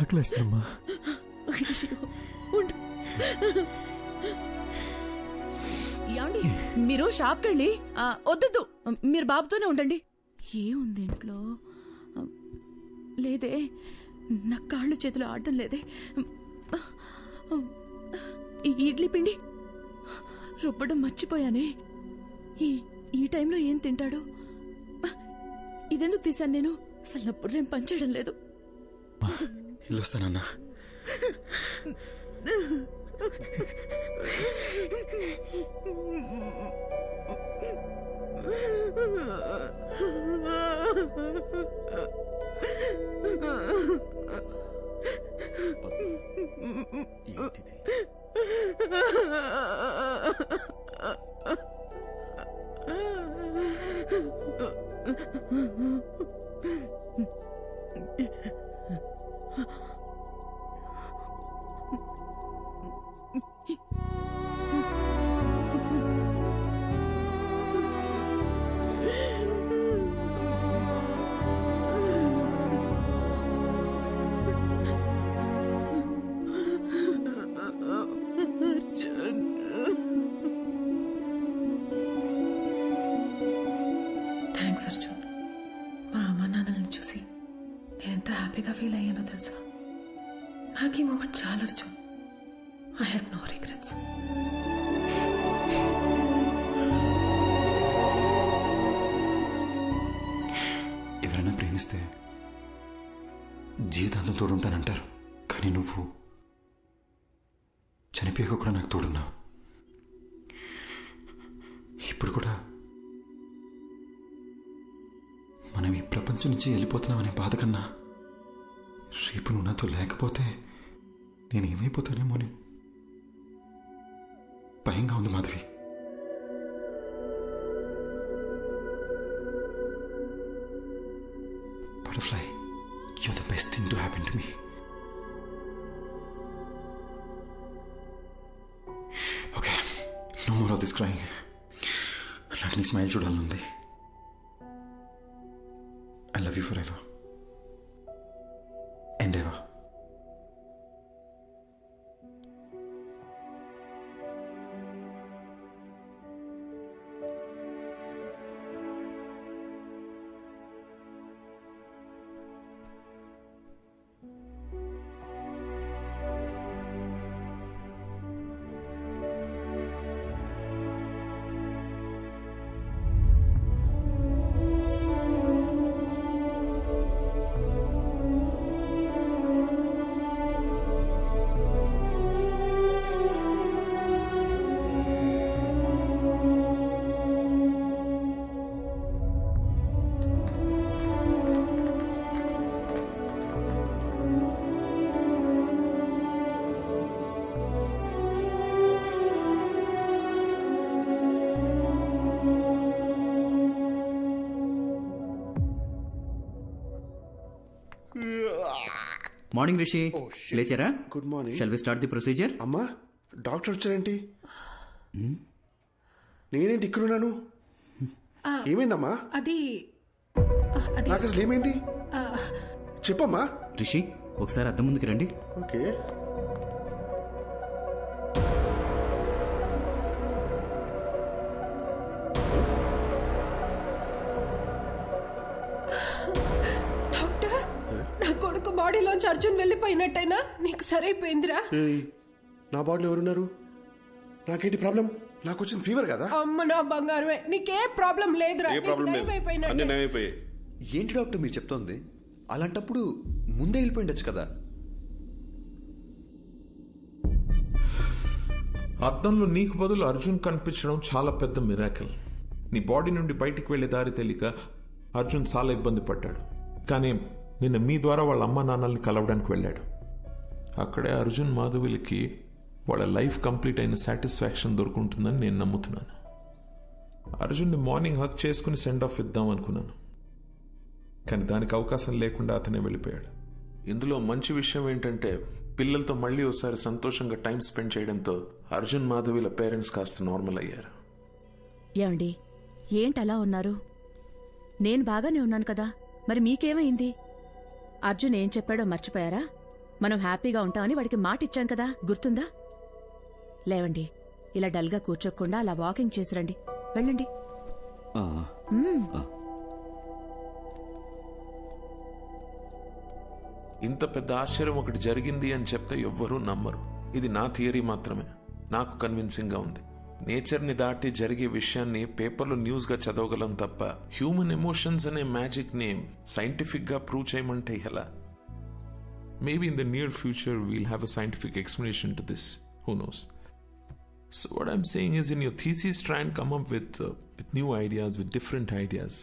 ఆకలేస్తుందమ్మా. ఏమండి మీరు షాప్కి వెళ్ళి వద్దు మీరు బాబుతోనే ఉండండి. ఏముంది ఇంట్లో? లేదే, నా కాళ్ళు చేతులు ఆడటం లేదే. ఈ ఇడ్లీ పిండి రుబ్బడం మర్చిపోయానే. ఈ టైంలో ఏం తింటాడు? ఇదెందుకు తీశాను నేను? అసలు నా బుర్రేం పనిచేయడం లేదు. వెళ్ళొస్తానన్నా. థ్యాంక్స్ అర్జున్. మా అమ్మ నాన్నల్ని చూసి నేను ఎంత హ్యాపీగా ఫీల్ అయ్యానో తెలుసా? నాకు ఈ మూమెంట్ చాలా Arjun. I have no regrets. ఎవరైనా ప్రేమిస్తే జీవితాంతం తోడుంటానంటారు, కానీ నువ్వు చనిపోయాక కూడా నాకు తోడున్నావు. ఇప్పుడు కూడా మనం ఈ ప్రపంచం నుంచి వెళ్ళిపోతున్నామనే బాధ కన్నా రేపు నువ్వు నాతో లేకపోతే నేనేమైపోతానేమో అని భయంగా ఉంది Madhavi. Butterfly, you're the best thing to happen to me. Okay, no more of this crying. నాకు నీ స్మైల్ చూడాలనుంది. I love you forever. And ever. Morning Rishi, లేచారా? Good morning. Shall we start the procedure? అమ్మా, డాక్టర్ వచ్చారేంటి? నేనేంటి ఇక్కడున్నాను? ఏమైందమ్మా? అది నాకు అసలు ఏమైంది చెప్పమ్మా. రిషి, ఒకసారి అద్దం ముందుకు రండి. ఓకే. బాడీలోంచి అర్జున్ వెళ్ళిపోయినట్టయినా నీకు సరైపోయిందిరా. నా బాడీలో ఎవరున్నారు? నాకేంటి ప్రాబ్లం? నాకు వచ్చిన ఫీవర్ కదా. అమ్మ నా బంగారమే, నీకే ప్రాబ్లం లేదురా. ఏంటి డాక్టర్ మీరు చెప్తోంది? అలాంటప్పుడు ముందే వెళ్ళిపోయిండొచ్చు కదా. అద్దంలో నీకు బదులు అర్జున్ కనిపించడం చాలా పెద్ద మిరాకిల్. నీ బాడీ నుండి బయటికి వెళ్లే దారి తెలియక అర్జున్ చాలా ఇబ్బంది పడ్డాడు. కానీ నిన్న మీ ద్వారా వాళ్ళ అమ్మ నాన్నల్ని కలవడానికి వెళ్ళాడు. అక్కడే అర్జున్ మాధవిలకి వాళ్ళ లైఫ్ కంప్లీట్ అయిన సాటిస్ఫాక్షన్ దొరుకుంటుందని నేను నమ్ముతున్నాను. అర్జున్ని మార్నింగ్ హక్ చేసుకుని సెండ్ ఆఫ్ ఇద్దాం అనుకున్నాను, కానీ దానికి అవకాశం లేకుండా అతనే వెళ్ళిపోయాడు. ఇందులో మంచి విషయం ఏంటంటే పిల్లలతో మళ్ళీ ఒకసారి సంతోషంగా టైం స్పెండ్ చేయడంతో అర్జున్ మాధవిల పేరెంట్స్ కాస్త నార్మల్ అయ్యారు. ఏమండి, ఏంటలా ఉన్నారు? నేను బాగానే ఉన్నాను కదా, మరి మీకేమైంది? అర్జున్ ఏం చెప్పాడో మర్చిపోయారా? మనం హ్యాపీగా ఉంటామని వాడికి మాట ఇచ్చాం కదా, గుర్తుందా? లేవండి, ఇలా డల్గా కూర్చోకుండా అలా వాకింగ్ చేసిరండి. వెళ్ళండి. ఇంత పెద్ద ఆశ్చర్యం ఒకటి జరిగింది అని చెప్తే ఎవ్వరూ నమ్మరు. ఇది నా థియరీ మాత్రమే, నాకు కన్విన్సింగ్ గా ఉంది. నేచర్ ని దాటి జరిగే విషయాన్ని పేపర్లో న్యూస్ గా చదవగలం తప్ప హ్యూమన్ ఎమోషన్స్ అనే మ్యాజిక్ నేమ్ సైంటిఫిక్ గా ప్రూవ్ చేయమంటే ఎలా? Maybe in the near future we'll have a scientific explanation to this. Who knows? So what I'm saying is, in your thesis, try and come up with new ideas, with different ideas.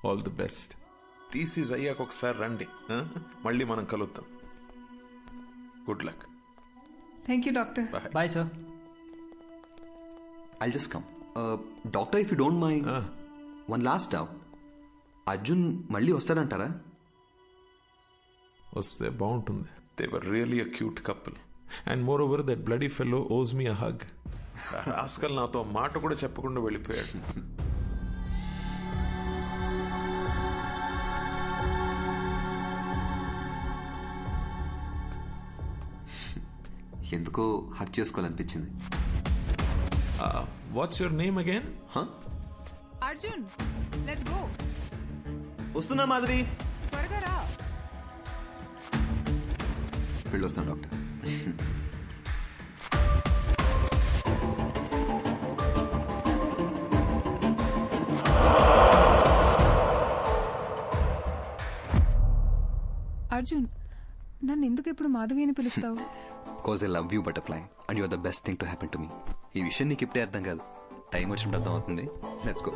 All the best. Thesis అయ్యాక ఒకసారి రండి, మళ్ళీ మనం కలుద్దాం. Good luck. Thank you, doctor. Bye, sir. I'll just come. Doctor, if you don't mind, one last doubt. Arjun మళ్ళీ వస్తాడంటారా? వస్తే బాగుంటుంది. They were really a cute couple. And moreover, that bloody fellow owes me a hug. Rascal నాతో మాట కూడా చెప్పకుండా వెళ్ళిపోయాడు. ఎందుకో hug చేసుకోవాలనిపించింది. What's your name again? Arjun, let's go. వస్తున్నా మాధవి. త్వరగా రా. వెళ్ళొస్తాను డాక్టర్. అర్జున్, నన్ను ఎందుకు ఎప్పుడు మాధవి అని పిలుస్తావు? Because I love you butterfly and you're the best thing to happen to me. ఈ విషయం నీకు ఇప్పుడే అర్థం కాదు, టైం వచ్చినప్పుడు అర్థం అవుతుంది. Let's go.